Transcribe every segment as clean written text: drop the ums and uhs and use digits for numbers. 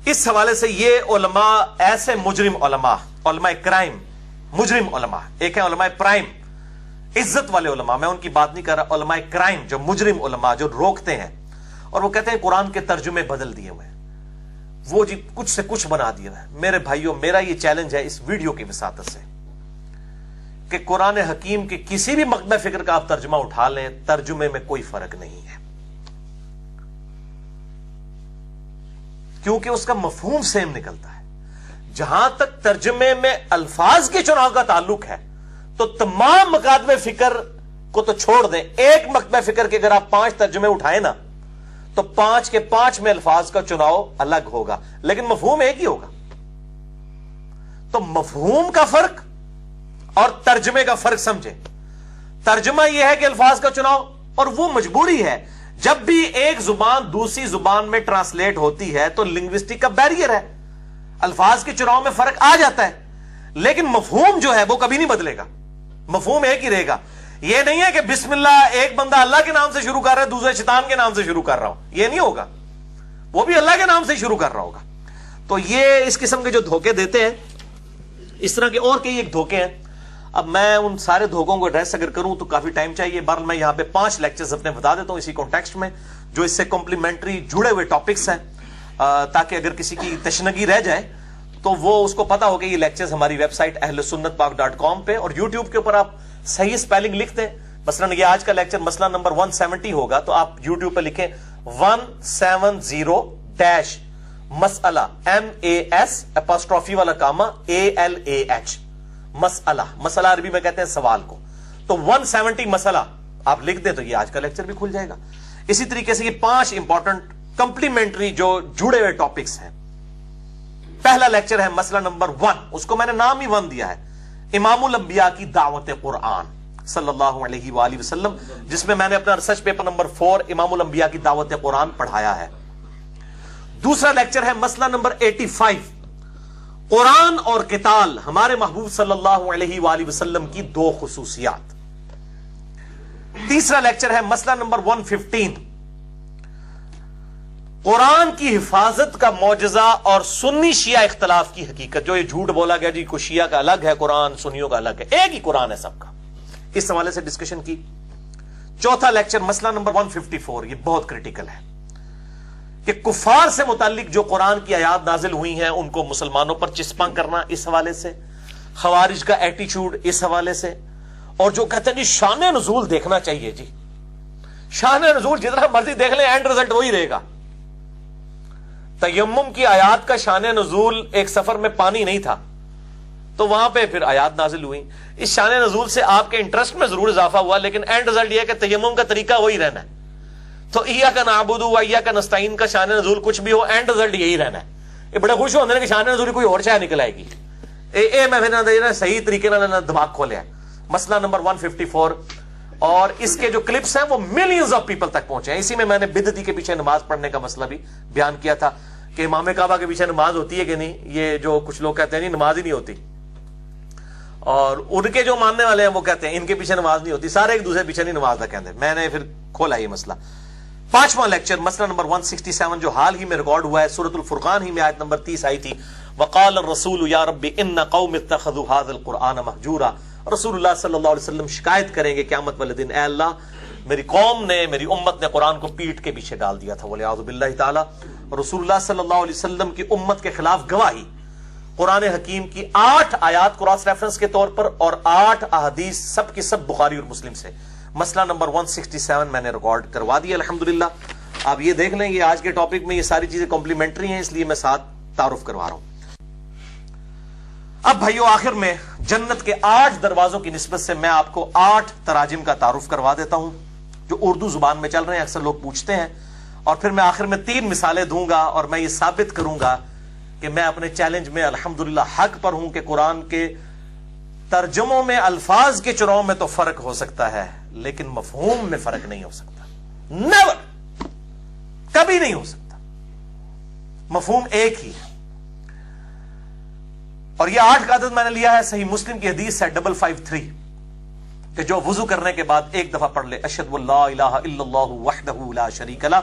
اس حوالے سے یہ علماء ایسے مجرم علماء، علماء کرائم، مجرم علماء، ایک ہے علماء پرائم عزت والے علماء، میں ان کی بات نہیں کر رہا، علماء کرائم جو مجرم علماء جو روکتے ہیں اور وہ کہتے ہیں قرآن کے ترجمے بدل دیے ہوئے ہیں، وہ جی کچھ سے کچھ بنا دیے ہوئے ہیں۔ میرے بھائیوں، میرا یہ چیلنج ہے اس ویڈیو کی وساطت سے کہ قرآن حکیم کے کسی بھی مکتبہ فکر کا آپ ترجمہ اٹھا لیں، ترجمے میں کوئی فرق نہیں ہے، کیونکہ اس کا مفہوم سیم نکلتا ہے۔ جہاں تک ترجمے میں الفاظ کے چناؤ کا تعلق ہے تو تمام مکاتب فکر کو تو چھوڑ دیں، ایک مکتبہ فکر کے اگر آپ 5 ترجمے اٹھائیں نا تو 5 کے 5 میں الفاظ کا چناؤ الگ ہوگا، لیکن مفہوم ایک ہی ہوگا۔ تو مفہوم کا فرق اور ترجمے کا فرق سمجھیں۔ ترجمہ یہ ہے کہ الفاظ کا چناؤ، اور وہ مجبوری ہے، جب بھی ایک زبان دوسری زبان میں ٹرانسلیٹ ہوتی ہے تو لنگوسٹک کا بیریئر ہے، الفاظ کے چناؤ میں فرق آ جاتا ہے، لیکن مفہوم جو ہے وہ کبھی نہیں بدلے گا، مفہوم ایک ہی رہے گا۔ یہ نہیں ہے کہ بسم اللہ ایک بندہ اللہ کے نام سے شروع کر رہا ہے، دوسرے شیطان کے نام سے شروع کر رہا ہو، یہ نہیں ہوگا، وہ بھی اللہ کے نام سے شروع کر رہا ہوگا۔ تو یہ اس قسم کے جو دھوکے دیتے ہیں، اس طرح کے اور کئی ایک دھوکے ہیں۔ اب میں ان سارے دھوکوں کو ایڈریس اگر کروں تو کافی ٹائم چاہیے، بہرحال میں یہاں پہ 5 لیکچرز اپنے بتا دیتا ہوں اسی کانٹیکسٹ میں، جو اس سے کمپلیمنٹری جڑے ہوئے ٹاپکس ہیں، تاکہ اگر کسی کی تشنگی رہ جائے تو وہ اس کو پتا ہو کہ یہ لیکچرز ہماری ویب سائٹ ahlsunnatpak.com پہ اور یوٹیوب کے اوپر آپ صحیح سپیلنگ لکھ دیں۔ مثلا یہ آج کا لیکچر مسئلہ نمبر 170 ہوگا تو آپ یوٹیوب پہ لکھیں 170 مسئلہ MAS والا کاما ALAH مسئلہ، مسئلہ عربی میں کہتے ہیں سوال کو، تو 170 مسئلہ آپ لکھ دیں تو یہ آج کا لیکچر بھی کھل جائے گا۔ اسی طریقے سے یہ 5 امپورٹنٹ کمپلیمنٹری جو جڑے ہوئے ٹاپکس ہیں۔ پہلا لیکچر ہے مسئلہ نمبر 1، اس کو میں نے نام ہی 1 دیا ہے، امام الانبیاء کی دعوت قرآن صلی اللہ علیہ وآلہ وسلم، جس میں میں نے اپنا ریسرچ پیپر نمبر 4 امام الانبیاء کی دعوت قرآن پڑھایا ہے۔ دوسرا لیکچر ہے مسئلہ نمبر 85، قرآن اور قتال، ہمارے محبوب صلی اللہ علیہ وآلہ وسلم کی 2 خصوصیات۔ تیسرا لیکچر ہے مسئلہ نمبر 115، قرآن کی حفاظت کا معجزہ اور سنی شیعہ اختلاف کی حقیقت۔ جو یہ جھوٹ بولا گیا جی کوئی شیعہ کا الگ ہے قرآن، سنیوں کا الگ ہے، ایک ہی قرآن ہے سب کا، اس حوالے سے ڈسکشن کی۔ چوتھا لیکچر مسئلہ نمبر 154، یہ بہت کریٹیکل ہے کہ کفار سے متعلق جو قرآن کی آیات نازل ہوئی ہیں ان کو مسلمانوں پر چسپاں کرنا، اس حوالے سے خوارج کا ایٹیچیوڈ، اس حوالے سے، اور جو کہتے ہیں جی شان نزول دیکھنا چاہیے، جی شان نزول جتنا مرضی دیکھ لیں اینڈ رزلٹ وہی رہے گا۔ تیمم کی آیات کا شان نزول ایک سفر میں پانی نہیں تھا تو وہاں پہ پھر آیات نازل ہوئی، اس شان نزول سے آپ کے انٹرسٹ میں ضرور اضافہ ہوا، لیکن اینڈ رزلٹ یہ ہے کہ تیمم کا طریقہ وہی رہنا ہے۔ تو ایاک نعبد و ایاک نستعین کا شان نزول کچھ بھی ہو، اینڈ رزلٹ یہی رہنا ہے۔ یہ بڑے خوش ہوتے ہیں کہ شان نزول کوئی اور شاید نکل آئے گی، میں پھر صحیح طریقے سے دماغ کھولیا۔ مسئلہ نمبر 154، اور اس کے جو کلپس ہیں وہ ملینز آف پیپل تک پہنچے ہیں۔ اسی میں نے بدعتی کے پیچھے نماز پڑھنے کا مسئلہ بھی بیان کیا تھا کہ امام کعبہ کے پیچھے نماز ہوتی ہے کہ نہیں، یہ جو کچھ لوگ کہتے ہیں نہیں نماز ہی نہیں ہوتی، اور ان کے جو ماننے والے ہیں وہ کہتے ہیں ان کے پیچھے نماز نہیں ہوتی، سارے ایک دوسرے پیچھے نہیں نماز نہ کہتے۔ میں نے پھر کھولا یہ مسئلہ۔ 5واں لیکچر مسئلہ نمبر 167 جو حال ہی میں ریکارڈ ہوا ہے، سورۃ الفرقان ہی میں آیت نمبر 30 آئی تھی، وقال الرسول یا رب ان قوم اتخذوا هذا القرآن مہجورا۔ رسول اللہ صلی اللہ علیہ وسلم شکایت کریں گے قیامت والے دن، اے اللہ میری قوم نے، میری امت نے قرآن کو پیٹ کے پیچھے ڈال دیا تھا، والعیاذ باللہ تعالی۔ رسول اللہ صلی اللہ علیہ وسلم کی امت کے خلاف گواہی، قرآن حکیم کی 8 آیات کراس ریفرنس کے طور پر اور 8 احادیث سب کی سب بخاری اور مسلم سے۔ مسئلہ نمبر 167 میں نے ریکارڈ کروا دیا الحمدللہ۔ آپ یہ دیکھ لیں، یہ آج کے ٹاپک میں یہ ساری چیزیں کمپلیمنٹری ہیں، اس لیے میں ساتھ تعارف کروا رہا ہوں۔ اب بھائیو آخر میں جنت کے 8 دروازوں کی نسبت سے میں آپ کو 8 تراجم کا تعارف کروا دیتا ہوں جو اردو زبان میں چل رہے ہیں، اکثر لوگ پوچھتے ہیں، اور پھر میں آخر میں 3 مثالیں دوں گا اور میں یہ ثابت کروں گا کہ میں اپنے چیلنج میں الحمدللہ حق پر ہوں کہ قرآن کے ترجموں میں الفاظ کے چناؤ میں تو فرق ہو سکتا ہے لیکن مفہوم میں فرق نہیں ہو سکتا، نیور، کبھی نہیں ہو سکتا، مفہوم ایک ہی ہے۔ اور یہ 8 کا عدد میں نے لیا ہے صحیح مسلم کی حدیث ہے 553 کہ جو وضو کرنے کے بعد ایک دفعہ پڑھ لے اشہد ان لا الہ الا اللہ وحدہ لا شریک لہ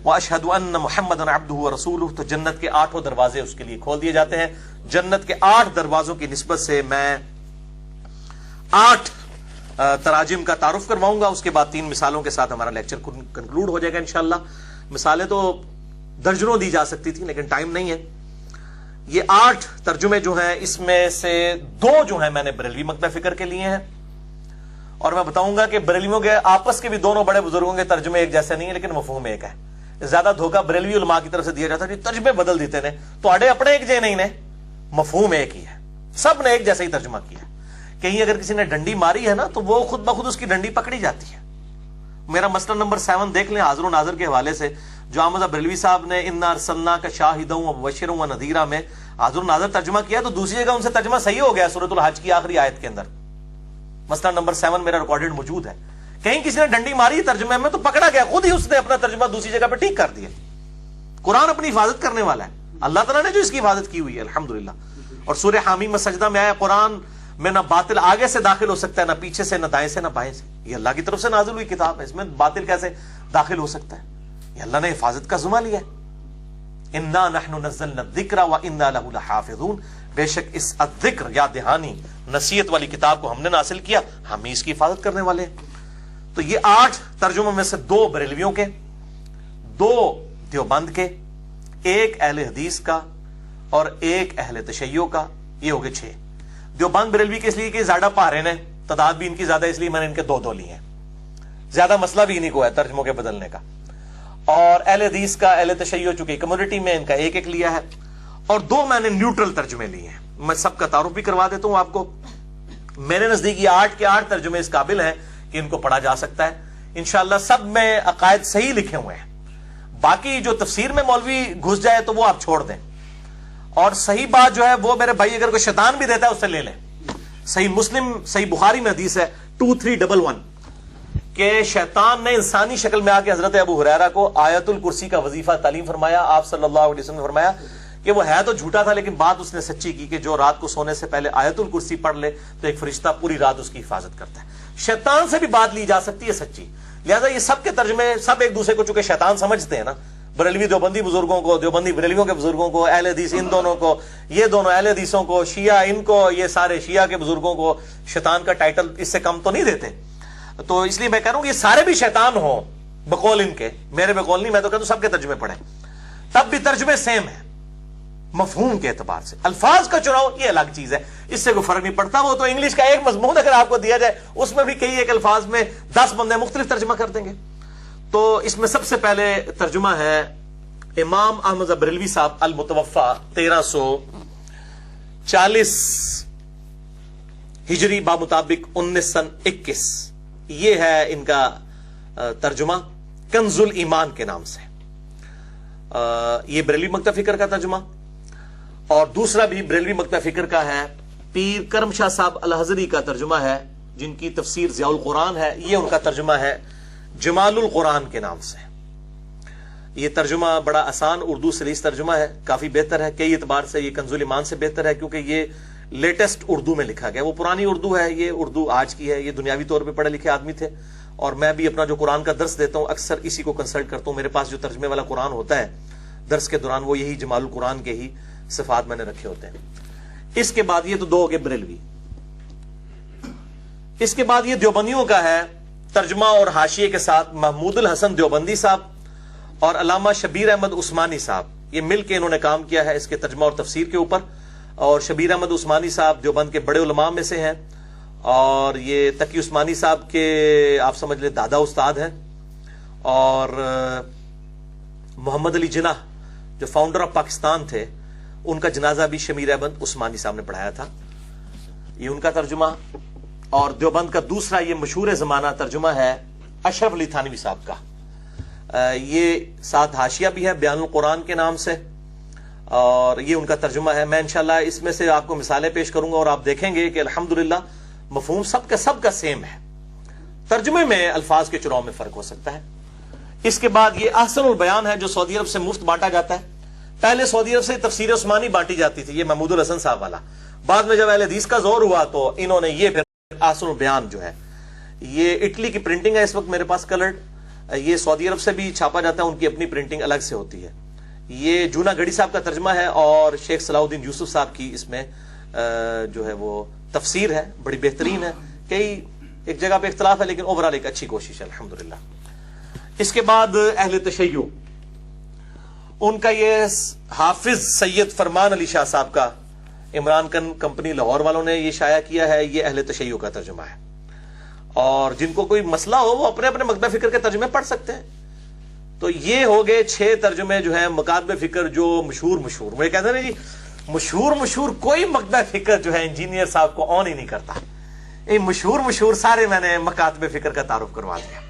واشہد ان محمدًا عبدہ ورسولہ، تو جنت کے 8 دروازے اس کے لیے کھول دیے جاتے ہیں۔ جنت کے 8 دروازوں کی نسبت سے میں 8 تراجم کا تعارف کرواؤں گا، اس کے بعد 3 مثالوں کے ساتھ ہمارا لیکچر کنکلوڈ ہو جائے گا انشاءاللہ۔ مثالیں تو درجنوں دی جا سکتی تھی لیکن ٹائم نہیں ہے۔ یہ 8 ترجمے جو ہیں اس میں سے 2 جو ہیں میں نے بریلوی مکتبہ فکر کے لیے ہیں، اور میں بتاؤں گا کہ بریلویوں کے آپس کے بھی دونوں بڑے بزرگوں کے ترجمے ایک جیسے نہیں ہیں لیکن مفہوم ایک ہے۔ زیادہ دھوکہ بریلوی علماء کی طرف سے دیا جاتا ہے کہ ترجمے بدل دیتے ہیں، تو اڑے اپنے ایک جے نہیں نے، مفہوم ایک ہی ہے، سب نے ایک جیسا ہی ترجمہ کیا۔ کہیں اگر کسی نے ڈنڈی ماری ہے نا تو وہ خود بخود اس کی ڈنڈی پکڑی جاتی ہے۔ میرا مسئلہ نمبر 7 دیکھ لیں حاضر و ناظر کے حوالے سے، جو احمد بریلوی صاحب نے انا ارسلناک شاہدا ومبشرا ونذیرا میں حاضر و ناظر ترجمہ کیا، تو دوسری جگہ ان سے ترجمہ صحیح ہو گیا سورۃ الحج کی آخری آیت کے اندر۔ مسئلہ نمبر 7 میرا ریکارڈڈ موجود ہے، کہیں کسی نے ڈنڈی ماری ترجمے میں تو پکڑا گیا، خود ہی اس نے اپنا ترجمہ دوسری جگہ پہ ٹھیک کر دیا۔ قرآن اپنی حفاظت کرنے والا ہے، اللہ تعالیٰ نے جو اس کی حفاظت کی ہوئی ہے الحمدللہ۔ اور سورہ حامیم سجدہ میں آیا قرآن میں نہ باطل آگے سے داخل ہو سکتا ہے، نہ پیچھے سے، نہ دائیں سے، نہ بائیں سے۔ یہ اللہ کی طرف سے نازل ہوئی کتاب ہے، اس میں باطل کیسے داخل ہو سکتا ہے؟ یہ اللہ نے حفاظت کا ذمہ لیا ہے۔ انا نحن نزلنا الذکر وانا لہ لحافظون، بے شک اس الذکر یا دہانی نصیحت والی کتاب کو ہم نے نازل کیا، ہم ہی اس کی حفاظت کرنے والے ہیں۔ تو یہ 8 ترجموں میں سے 2 بریلویوں کے، 2 دیوبند کے، 1 اہل حدیث کا اور 1 اہل تشیع کا، یہ ہو گئے 6۔ دیوبند بریلوی کے اس لیے کہ زیادہ پارے ہیں، تعداد بھی ان کی زیادہ، اس لیے میں نے ان کے 2 لیے ہیں، زیادہ مسئلہ بھی انہیں کو ہے ترجموں کے بدلنے کا۔ اور اہل حدیث کا، اہل تشیع چونکہ کمیونٹی میں ان کا 1 لیا ہے، اور 2 میں نے نیوٹرل ترجمے لیے ہیں۔ میں سب کا تعارف بھی کروا دیتا ہوں آپ کو۔ میرے نزدیک یہ 8 کے 8 ترجمے اس قابل ہیں کہ ان کو پڑھا جا سکتا ہے انشاءاللہ۔ سب میں عقائد صحیح لکھے ہوئے ہیں، باقی جو تفسیر میں مولوی گھس جائے تو وہ آپ چھوڑ دیں، اور صحیح بات جو ہے وہ میرے بھائی اگر کوئی شیطان بھی دیتا ہے اس سے لے لیں۔ صحیح مسلم، صحیح بخاری میں حدیث ہے 2311 کہ شیطان نے انسانی شکل میں آ کے حضرت ابو ہریرہ کو آیت الکرسی کا وظیفہ تعلیم فرمایا۔ آپ صلی اللہ علیہ وسلم نے فرمایا کہ وہ ہے تو جھوٹا تھا لیکن بات اس نے سچی کی کہ جو رات کو سونے سے پہلے آیت الکرسی پڑھ لے تو ایک فرشتہ پوری رات اس کی حفاظت کرتا ہے۔ شیطان سے بھی بات لی جا سکتی ہے سچی، لہذا یہ سب کے ترجمے سب ایک دوسرے کو چونکہ شیطان سمجھتے ہیں نا، بریلوی دیوبندی بزرگوں کو، دیوبندی بریلویوں کے بزرگوں کو، اہل حدیث ان دونوں کو، یہ دونوں اہل حدیثوں کو، شیعہ ان کو، یہ سارے شیعہ کے بزرگوں کو شیطان کا ٹائٹل اس سے کم تو نہیں دیتے۔ تو اس لیے میں کہہ رہا ہوں یہ سارے بھی شیطان ہوں بقول ان کے، میرے بقول نہیں، میں تو کہتا ہوں سب کے ترجمے پڑھیں، تب بھی ترجمے سیم ہیں مفہوم کے اعتبار سے۔ الفاظ کا چناؤ یہ الگ چیز ہے، اس سے کوئی فرق نہیں پڑتا۔ وہ تو انگلش کا ایک مضمون اگر آپ کو دیا جائے اس میں بھی کئی ایک الفاظ میں 10 بندے مختلف ترجمہ کر دیں گے۔ تو اس میں سب سے پہلے ترجمہ ہے امام احمد بریلوی صاحب المتوفا 1340 ہجری بمطابق 1921، یہ ہے ان کا ترجمہ کنز الایمان کے نام سے۔ یہ بریلوی مکتبہ فکر کا ترجمہ، اور دوسرا بھی بریلوی مکتبہ فکر کا ہے، پیر کرم شاہ صاحب الحضری کا ترجمہ ہے جن کی تفسیر ضیاء القرآن ہے، یہ ان کا ترجمہ ہے جمال القرآن کے نام سے۔ یہ ترجمہ بڑا آسان اردو سلیس ترجمہ ہے، کافی بہتر ہے، کئی اعتبار سے یہ کنز الایمان سے بہتر ہے کیونکہ یہ لیٹسٹ اردو میں لکھا گیا۔ وہ پرانی اردو ہے، یہ اردو آج کی ہے۔ یہ دنیاوی طور پہ پڑھے لکھے آدمی تھے، اور میں بھی اپنا جو قرآن کا درس دیتا ہوں اکثر اسی کو کنسلٹ کرتا ہوں۔ میرے پاس جو ترجمے والا قرآن ہوتا ہے درس کے دوران وہ یہی جمال القرآن کے ہی صفات میں نے رکھے ہوتے ہیں۔ اس کے بعد یہ تو 2 ہو گئے بریلوی۔ اس کے بعد یہ دیوبندیوں کا ہے ترجمہ اور حاشیے کے ساتھ محمود الحسن دیوبندی صاحب اور علامہ شبیر احمد عثمانی صاحب، یہ مل کے انہوں نے کام کیا ہے اس کے ترجمہ اور تفسیر کے اوپر۔ اور شبیر احمد عثمانی صاحب دیوبند کے بڑے علماء میں سے ہیں، اور یہ تقی عثمانی صاحب کے آپ سمجھ لیں دادا استاد ہیں، اور محمد علی جناح جو فاؤنڈر آف پاکستان تھے ان کا جنازہ بھی شبیر احمد عثمانی صاحب نے پڑھایا تھا، یہ ان کا ترجمہ۔ اور دیوبند کا دوسرا یہ مشہور زمانہ ترجمہ ہے اشرف علی تھانوی صاحب کا، یہ ساتھ حاشیہ بھی ہے بیان القرآن کے نام سے، اور یہ ان کا ترجمہ ہے۔ میں انشاءاللہ اس میں سے آپ کو مثالیں پیش کروں گا اور آپ دیکھیں گے کہ الحمدللہ مفہوم سب کا سیم ہے، ترجمے میں الفاظ کے چناؤ میں فرق ہو سکتا ہے۔ اس کے بعد یہ احسن البیان ہے جو سعودی عرب سے مفت بانٹا جاتا ہے۔ پہلے سعودی عرب سے تفسیر عثمانی بانٹی جاتی تھی، یہ محمود الحسن صاحب والا، بعد میں جب اہل حدیث کا زور ہوا تو انہوں نے یہ پھر احسن البیان جو ہے، یہ اٹلی کی پرنٹنگ ہے اس وقت میرے پاس کلرڈ، یہ سعودی عرب سے بھی چھاپا جاتا ہے, ان کی اپنی پرنٹنگ الگ سے ہوتی ہے. یہ جونا گڑی صاحب کا ترجمہ ہے اور شیخ صلاح الدین یوسف صاحب کی اس میں جو ہے وہ تفسیر ہے, بڑی بہترین ہے. کئی ایک جگہ پہ اختلاف ہے لیکن اوورال ایک اچھی کوشش ہے الحمدللہ. اس کے بعد اہل تشیع, ان کا یہ حافظ سید فرمان علی شاہ صاحب کا, عمران کمپنی لاہور والوں نے یہ شائع کیا ہے, یہ اہل تشیع کا ترجمہ ہے. اور جن کو کوئی مسئلہ ہو وہ اپنے اپنے مکتبہ فکر کے ترجمے پڑھ سکتے ہیں. تو یہ ہو گئے 6 ترجمے جو ہیں مکاتب فکر جو مشہور. مجھے کہتے ہیں نا جی مشہور کوئی مکتبہ فکر جو ہے انجینئر صاحب کو آن ہی نہیں کرتا. یہ مشہور سارے میں نے مکاتب فکر کا تعارف کروا دیا.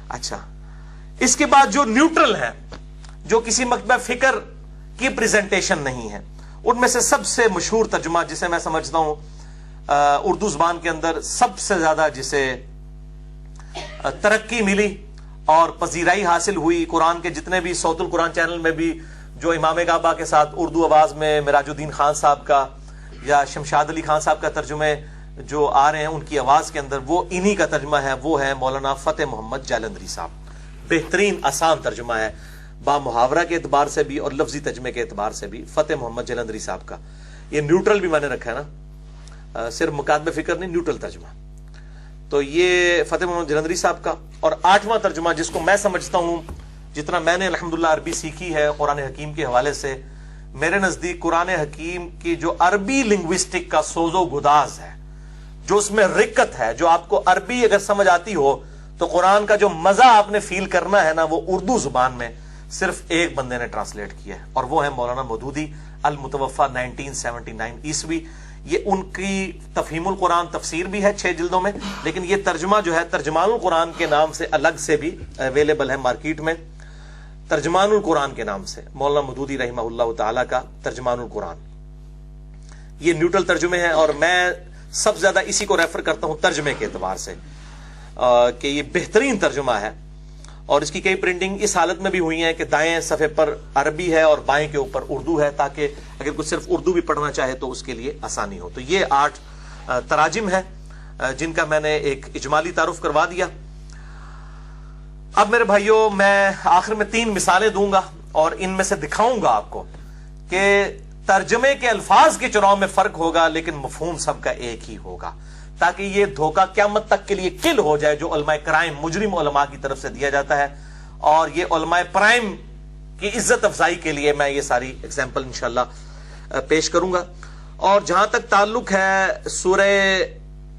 اچھا, اس کے بعد جو نیوٹرل ہیں, جو کسی مکتبہ فکر کی پریزنٹیشن نہیں ہے, ان میں سے سب سے مشہور ترجمہ جسے میں سمجھتا ہوں اردو زبان کے اندر سب سے زیادہ جسے ترقی ملی اور پذیرائی حاصل ہوئی, قرآن کے جتنے بھی صوت القرآن چینل میں بھی جو امام کعبہ کے ساتھ اردو آواز میں مراج الدین خان صاحب کا یا شمشاد علی خان صاحب کا ترجمے جو آ رہے ہیں ان کی آواز کے اندر, وہ انہی کا ترجمہ ہے. وہ ہے مولانا فتح محمد جالندری صاحب. بہترین آسان ترجمہ ہے با محاورہ کے اعتبار سے بھی اور لفظی ترجمے کے اعتبار سے بھی فتح محمد جالندری صاحب کا. یہ نیوٹرل بھی میں نے رکھا ہے نا, صرف مکاتب فکر نہیں, نیوٹرل ترجمہ. تو یہ فتح محمد جالندری صاحب کا. اور 8واں ترجمہ جس کو میں سمجھتا ہوں, جتنا میں نے الحمدللہ عربی سیکھی ہے قرآن حکیم کے حوالے سے, میرے نزدیک قرآن حکیم کی جو عربی لنگوسٹک کا سوز و گداز ہے, جو اس میں رکت ہے, جو آپ کو عربی اگر سمجھ آتی ہو تو قرآن کا جو مزہ آپ نے فیل کرنا ہے نا, وہ اردو زبان میں صرف ایک بندے نے ٹرانسلیٹ کیا ہے اور وہ ہے مولانا مودودی المتوفا 1979 عیسوی. یہ ان کی تفہیم القرآن تفسیر بھی ہے 6 جلدوں میں, لیکن یہ ترجمہ جو ہے ترجمان القرآن کے نام سے الگ سے بھی اویلیبل ہے مارکیٹ میں. ترجمان القرآن کے نام سے مولانا مودودی رحمہ اللہ تعالی کا ترجمان القرآن. یہ نیوٹرل ترجمے ہیں اور میں سب سے زیادہ اسی کو ریفر کرتا ہوں ترجمے کے اعتبار سے کہ یہ بہترین ترجمہ ہے. اور اس کی کئی پرنٹنگ اس حالت میں بھی ہوئی ہیں کہ دائیں صفحے پر عربی ہے اور بائیں کے اوپر اردو ہے, تاکہ اگر کوئی صرف اردو بھی پڑھنا چاہے تو اس کے لیے آسانی ہو. تو یہ 8 تراجم ہیں جن کا میں نے ایک اجمالی تعارف کروا دیا. اب میرے بھائیوں, میں آخر میں 3 مثالیں دوں گا اور ان میں سے دکھاؤں گا آپ کو کہ ترجمے کے الفاظ کے چناؤ میں فرق ہوگا لیکن مفہوم سب کا ایک ہی ہوگا, تاکہ یہ دھوکہ قیامت تک کے لیے کل ہو جائے جو علماء کرائم مجرم علماء کی طرف سے دیا جاتا ہے. اور یہ علماء پرائم کی عزت افزائی کے لیے میں یہ ساری ایگزامپل انشاءاللہ پیش کروں گا. اور جہاں تک تعلق ہے سورہ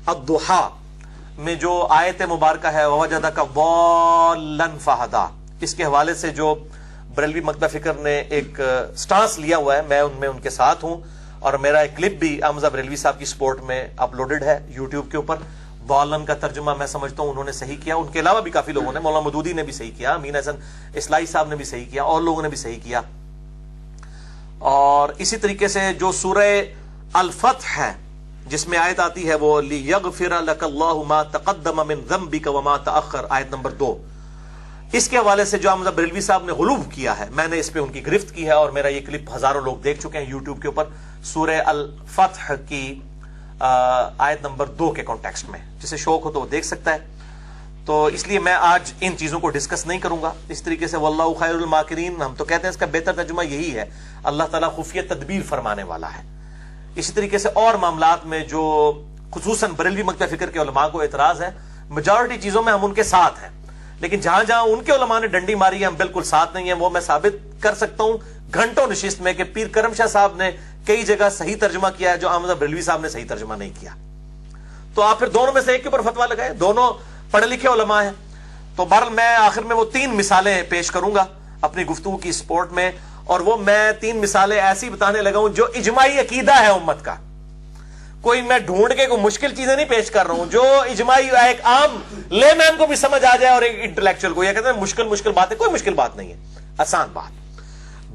الضحیٰ میں جو آیت مبارکہ ہے وَوَجَدَكَ ضَالًّا فَہَدَىٰ, اس کے حوالے سے جو بریلوی مکتبہ فکر نے ایک سٹانس لیا ہوا ہے, میں ان کے ساتھ ہوں. اور میرا ایک کلپ بھی احمد بریلوی صاحب کی سپورٹ میں اپلوڈڈ ہے یوٹیوب کے اوپر. ضالًا کا ترجمہ میں سمجھتا ہوں انہوں نے صحیح کیا, ان کے علاوہ بھی کافی لوگوں نے, مولانا مودودی نے بھی صحیح کیا, امین حسن اصلاحی صاحب نے بھی صحیح کیا, اور لوگوں نے بھی صحیح کیا. اور اسی طریقے سے جو سورہ الفتح ہے جس میں آیت آتی ہے وہ لِيَغْفِرَ لَكَ اللَّهُ مَا تَقَدَّمَ مِن ذَنبِكَ وَمَا تَأَخَّرَ, آیت نمبر 2. اس کے حوالے سے جو احمد بریلوی صاحب نے غلوف کیا ہے, میں نے اس پہ ان کی گرفت کی ہے اور میرا یہ کلپ ہزاروں لوگ دیکھ چکے ہیں یوٹیوب کے اوپر, سورہ الفتح کی آیت نمبر 2 کے کانٹیکسٹ میں. جسے شوق ہو تو وہ دیکھ سکتا ہے. تو اس لیے میں آج ان چیزوں کو ڈسکس نہیں کروں گا. اس طریقے سے واللہ خیر الماکرین, ہم تو کہتے ہیں اس کا بہتر ترجمہ یہی ہے, اللہ تعالیٰ خفیہ تدبیر فرمانے والا ہے. اسی طریقے سے اور معاملات میں جو خصوصاً بریلوی مکتبہ فکر کے علماء کو اعتراض ہے, میجورٹی چیزوں میں ہم ان کے ساتھ ہیں, لیکن جہاں جہاں ان کے علماء نے ڈنڈی ماری ہے ہم بالکل ساتھ نہیں ہیں. وہ میں ثابت کر سکتا ہوں گھنٹوں نشست میں کہ پیر کرم شاہ صاحب نے کئی جگہ صحیح ترجمہ کیا ہے جو احمد بریلوی صاحب نے صحیح ترجمہ نہیں کیا. تو آپ پھر دونوں میں سے ایک کے اوپر فتویٰ لگائے, دونوں پڑھے لکھے علماء ہیں. تو بہرحال میں آخر میں وہ 3 مثالیں پیش کروں گا اپنی گفتگو کی سپورٹ میں, اور وہ میں 3 مثالیں ایسی بتانے لگا ہوں جو اجماعی عقیدہ ہے امت کا. کوئی میں ڈھونڈ کے کوئی مشکل چیزیں نہیں پیش کر رہا ہوں, جو اجماعی ایک عام لے مین کو بھی سمجھ آ جائے اور ایک انٹلیکچوئل کو. یہ کہتے ہیں مشکل بات ہے, کوئی مشکل بات نہیں ہے, آسان بات.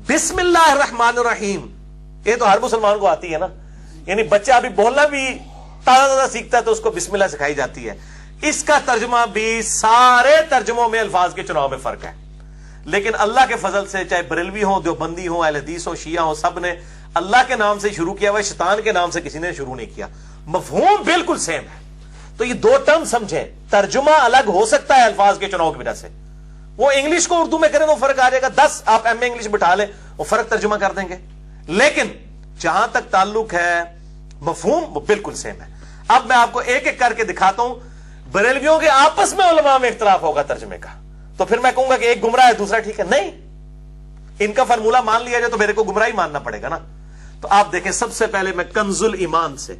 بسم اللہ الرحمن الرحیم, یہ تو ہر مسلمان کو آتی ہے نا, یعنی بچہ ابھی بولنا بھی تازہ سیکھتا ہے تو اس کو بسم اللہ سکھائی جاتی ہے. اس کا ترجمہ بھی سارے ترجموں میں الفاظ کے چناؤ میں فرق ہے, لیکن اللہ کے فضل سے چاہے بریلوی ہوں, دیوبندی ہوں, اہل حدیث ہوں, شیعہ ہوں, سب نے اللہ کے نام سے شروع کیا ہوا ہے, شیطان کے نام سے کسی نے شروع نہیں کیا. مفہوم بالکل سیم ہے. تو یہ 2 ٹرم سمجھیں, ترجمہ الگ ہو سکتا ہے الفاظ کے چناؤ کی وجہ سے, وہ انگلش کو اردو میں کریں تو فرق آ جائے گا, 10 آپ ایم اے انگلش بٹھا لیں وہ فرق ترجمہ کر دیں گے, لیکن جہاں تک تعلق ہے مفہوم وہ بالکل سیم ہے. اب میں آپ کو ایک ایک کر کے دکھاتا ہوں. بریلویوں کے آپس میں علماء میں اختلاف ہوگا ترجمے کا, تو پھر میں کہوں گا کہ ایک گمراہ ہے دوسرا ٹھیک ہے, نہیں, ان کا فارمولا مان لیا جائے تو میرے کو گمراہی ماننا پڑے گا نا. تو آپ دیکھیں سب سے پہلے میں کنز الایمان سے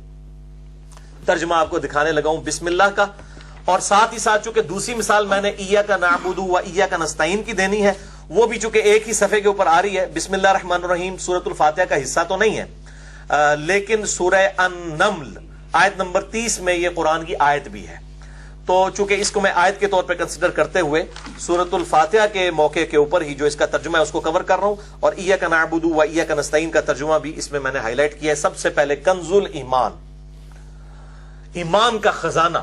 ترجمہ آپ کو دکھانے لگا ہوں بسم اللہ کا, اور ساتھ ہی ساتھ چونکہ دوسری مثال میں نے ایاک نعبد و ایاک نستعین کی دینی ہے, وہ بھی چونکہ ایک ہی صفحے کے اوپر آ رہی ہے. بسم اللہ الرحمن الرحیم سورۃ الفاتحہ کا حصہ تو نہیں ہے, لیکن سورہ النمل آیت نمبر 30 میں یہ قرآن کی آیت بھی ہے. تو چونکہ اس کو میں آیت کے طور پہ کنسیڈر کرتے ہوئے سورۃ الفاتحہ کے موقع کے اوپر ہی جو اس کا ترجمہ ہے اس کو کور کر رہا ہوں, اور ایاک نعبد و ایاک نستعین کا ترجمہ بھی اس میں نے ہائی لائٹ کیا ہے. سب سے پہلے کنز الایمان, ایمان کا خزانہ,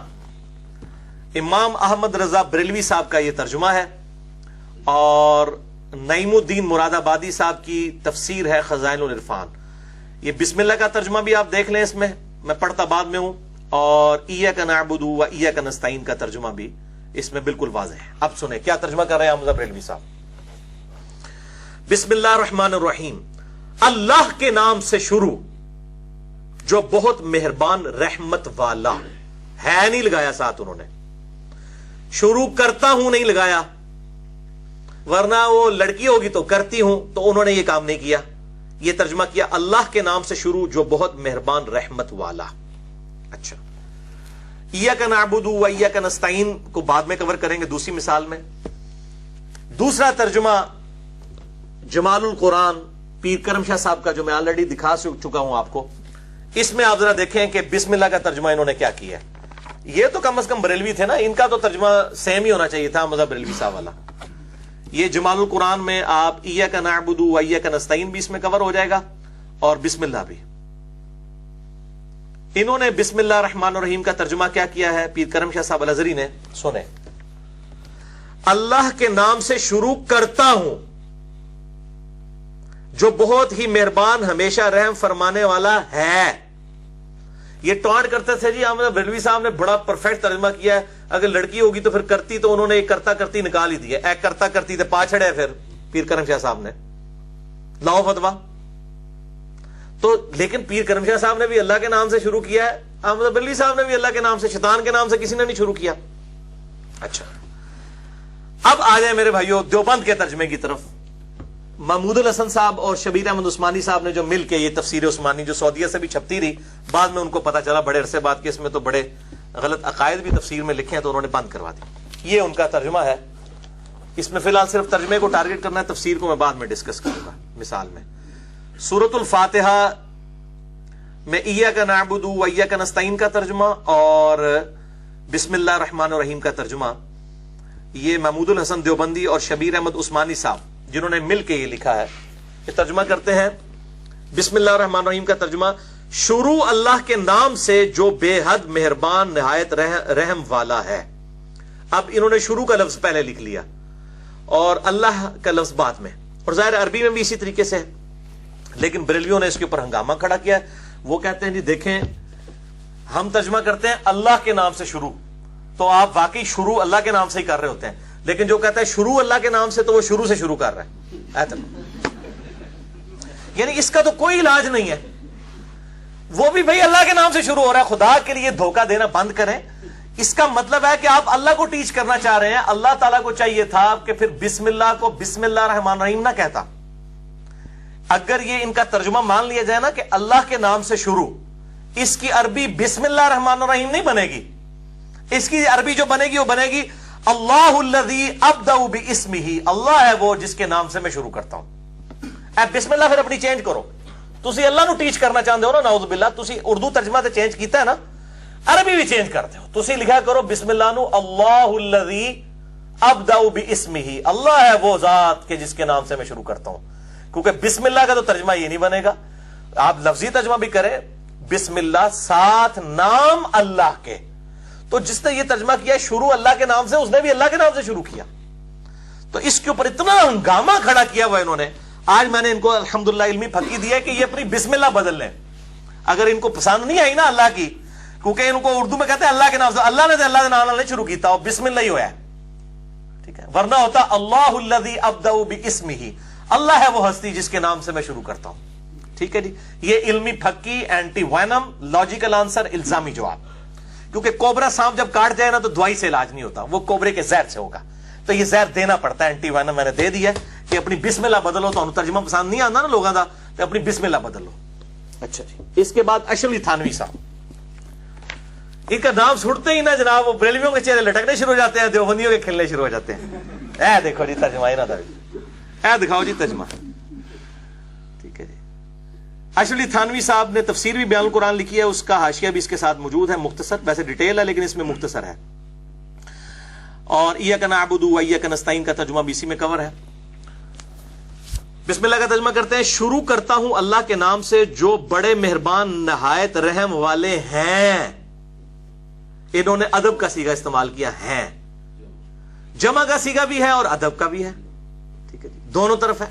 امام احمد رضا بریلوی صاحب کا یہ ترجمہ ہے, اور نعیم الدین مراد آبادی صاحب کی تفسیر ہے خزائن العرفان. یہ بسم اللہ کا ترجمہ بھی آپ دیکھ لیں, اس میں پڑھتا بعد میں ہوں, اور ایاک نعبد و ایاک نستعین کا ترجمہ بھی اس میں بالکل واضح ہے. اب سنیں کیا ترجمہ کر رہے ہیں احمد بریلوی صاحب. بسم اللہ الرحمن الرحیم, اللہ کے نام سے شروع جو بہت مہربان رحمت والا ہے, نہیں لگایا ساتھ انہوں نے, شروع کرتا ہوں نہیں لگایا, ورنہ وہ لڑکی ہوگی تو کرتی ہوں, تو انہوں نے یہ کام نہیں کیا. یہ ترجمہ کیا اللہ کے نام سے شروع جو بہت مہربان رحمت والا. اچھا, ایاک نعبد و ایاک نستعین کو بعد میں کور کریں گے دوسری مثال میں. دوسرا ترجمہ جمال القرآن پیر کرم شاہ صاحب کا, جو میں آلریڈی دکھا چکا ہوں آپ کو. اس میں آپ ذرا دیکھیں کہ بسم اللہ کا ترجمہ انہوں نے کیا کیا ہے. یہ تو کم از کم بریلوی تھے نا, ان کا تو ترجمہ سیم ہی ہونا چاہیے تھا مذہب بریلوی صاحب والا. یہ جمال القرآن میں آپ ایاک نعبد و ایاک نستعین بھی اس میں کور ہو جائے گا, اور بسم اللہ بھی. انہوں نے بسم اللہ الرحمن الرحیم کا ترجمہ کیا کیا ہے پیر کرم شاہ صاحب الازہری نے, سنیں, اللہ کے نام سے شروع کرتا ہوں جو بہت ہی مہربان ہمیشہ رحم فرمانے والا ہے. یہ ٹانٹ کرتے تھے جی احمد بریلوی صاحب نے بڑا پرفیکٹ ترجمہ کیا ہے, اگر لڑکی ہوگی تو پھر کرتی, تو انہوں نے ایک کرتا کرتی نکال ہی دیا, ایک کرتا کرتی تھے پا چھڑے پھر پیر کرم شاہ صاحب نے لاؤ فتوا. تو لیکن پیر کرم شاہ صاحب نے بھی اللہ کے نام سے شروع کیا ہے, احمد بریلوی صاحب نے بھی اللہ کے نام سے, شیطان کے نام سے کسی نے نہیں شروع کیا. اچھا, اب آ جائیں میرے بھائیوں دیوبند کے ترجمے کی طرف. محمود الحسن صاحب اور شبیر احمد عثمانی صاحب نے جو مل کے یہ تفسیر عثمانی جو سعودیہ سے بھی چھپتی رہی, بعد میں ان کو پتا چلا بڑے عرصے بعد کہ اس میں تو بڑے غلط عقائد بھی تفسیر میں لکھے ہیں, تو انہوں نے بند کروا دی. یہ ان کا ترجمہ ہے. اس میں فی الحال صرف ترجمے کو ٹارگٹ کرنا ہے, تفسیر کو میں بعد میں ڈسکس کروں گا. مثال میں سورۃ الفاتحہ میں ایاک نعبد و ایاک نستعین کا ترجمہ اور بسم اللہ الرحمن الرحیم کا ترجمہ, یہ محمود الحسن دیوبندی اور شبیر احمد عثمانی صاحب جنہوں نے مل کے یہ لکھا ہے, یہ ترجمہ کرتے ہیں. بسم اللہ الرحمن الرحیم کا ترجمہ شروع اللہ کے نام سے جو بے حد مہربان نہایت رحم والا ہے. اب انہوں نے شروع کا لفظ پہلے لکھ لیا اور اللہ کا لفظ بعد میں, اور ظاہر عربی میں بھی اسی طریقے سے ہے, لیکن بریلویوں نے اس کے اوپر ہنگامہ کھڑا کیا ہے. وہ کہتے ہیں جی دیکھیں ہم ترجمہ کرتے ہیں اللہ کے نام سے شروع, تو آپ واقعی شروع اللہ کے نام سے ہی کر رہے ہوتے ہیں, لیکن جو کہتا ہے شروع اللہ کے نام سے تو وہ شروع سے شروع کر رہا ہے. یعنی اس کا تو کوئی علاج نہیں ہے, وہ بھی بھائی اللہ کے نام سے شروع ہو رہا ہے. خدا کے لیے دھوکہ دینا بند کریں. اس کا مطلب ہے کہ آپ اللہ کو ٹیچ کرنا چاہ رہے ہیں. اللہ تعالیٰ کو چاہیے تھا کہ پھر بسم اللہ کو بسم اللہ الرحمن الرحیم نہ کہتا. اگر یہ ان کا ترجمہ مان لیا جائے نا کہ اللہ کے نام سے شروع, اس کی عربی بسم اللہ الرحمن الرحیم نہیں بنے گی. اس کی عربی جو بنے گی وہ بنے گی اللہ الذی ابدأ باسمہ, اللہ ہے وہ جس کے نام سے میں شروع کرتا ہوں. اے بسم اللہ پھر اپنی چینج کرو. تسی اللہ نو ٹیچ کرنا چاہتے ہو نا, نعوذ باللہ, تسی اردو ترجمہ تے چینج کیتا ہے نا, عربی بھی چینج کرتے ہو. تسی لکھا کرو بسم اللہ نو اللہ الذی ابدأ باسمہ, اللہ ہے وہ ذات کہ جس کے نام سے میں شروع کرتا ہوں. کیونکہ بسم اللہ کا تو ترجمہ یہ نہیں بنے گا. آپ لفظی ترجمہ بھی کریں بسم اللہ ساتھ نام اللہ کے, تو جس نے یہ ترجمہ کیا شروع اللہ کے نام سے, اس نے بھی اللہ کے نام سے شروع کیا. تو اس کے اوپر اتنا ہنگامہ کھڑا کیا ہوا انہوں نے. آج میں نے ان کو الحمدللہ علمی پھکی دی ہے کہ یہ اپنی بسم اللہ بدل لیں. اگر ان کو پسند نہیں آئی نا اللہ کی, کیونکہ ان کو اردو میں کہتے ہیں اللہ کے نام سے, اللہ نے تو اللہ کے نام سے شروع کیتا ہو, بسم اللہ ہی ہوا ہے, ٹھیک ہے, ورنہ ہوتا اللہ الذی ابدأ باسمہ، اللہ ہے وہ ہستی جس کے نام سے میں شروع کرتا ہوں. ٹھیک ہے جی. یہ علمی پھکی، اینٹی وینم، لاجیکل آنسر، الزامی جواب. کیونکہ کوبرا سانپ جب کاٹ جائے نا تو دوائی سے علاج نہیں ہوتا، وہ کوبرے کے زہر سے ہوگا. تو یہ زہر دینا پڑتا ہے. اینٹی وینم میں نے دے دیا کہ اپنی بسم اللہ بدلو. تو ترجمہ پسند نہیں آنا نا لوگوں کا، تو اپنی بسم اللہ بدلو. اچھا جی. اس کے بعد اشرف علی تھانوی صاحب، ان کا نام سنتے ہی نا جناب وہ بریلویوں کے چہرے لٹکنے شروع ہو جاتے ہیں، دیوبندیوں کے کھلنے شروع ہو جاتے ہیں. اے دیکھو جی ترجمہ، اے دکھاؤ جی ترجمہ. ٹھیک ہے جی. اشرف علی تھانوی صاحب نے تفسیر بھی بیان القرآن لکھی ہے، اس کا حاشیہ بھی اس کے ساتھ موجود ہے، مختصر، ویسے ڈیٹیل ہے لیکن اس میں مختصر ہے. اور ایاک نعبد و ایاک نستعین کا ترجمہ بھی اسی میں کور ہے. بسم اللہ کا ترجمہ کرتے ہیں. شروع کرتا ہوں اللہ کے نام سے جو بڑے مہربان نہایت رحم والے ہیں. انہوں نے ادب کا صیغہ استعمال کیا ہے، جمع کا صیغہ بھی ہے اور ادب کا بھی ہے. ٹھیک ہے جی، دونوں طرف ہے.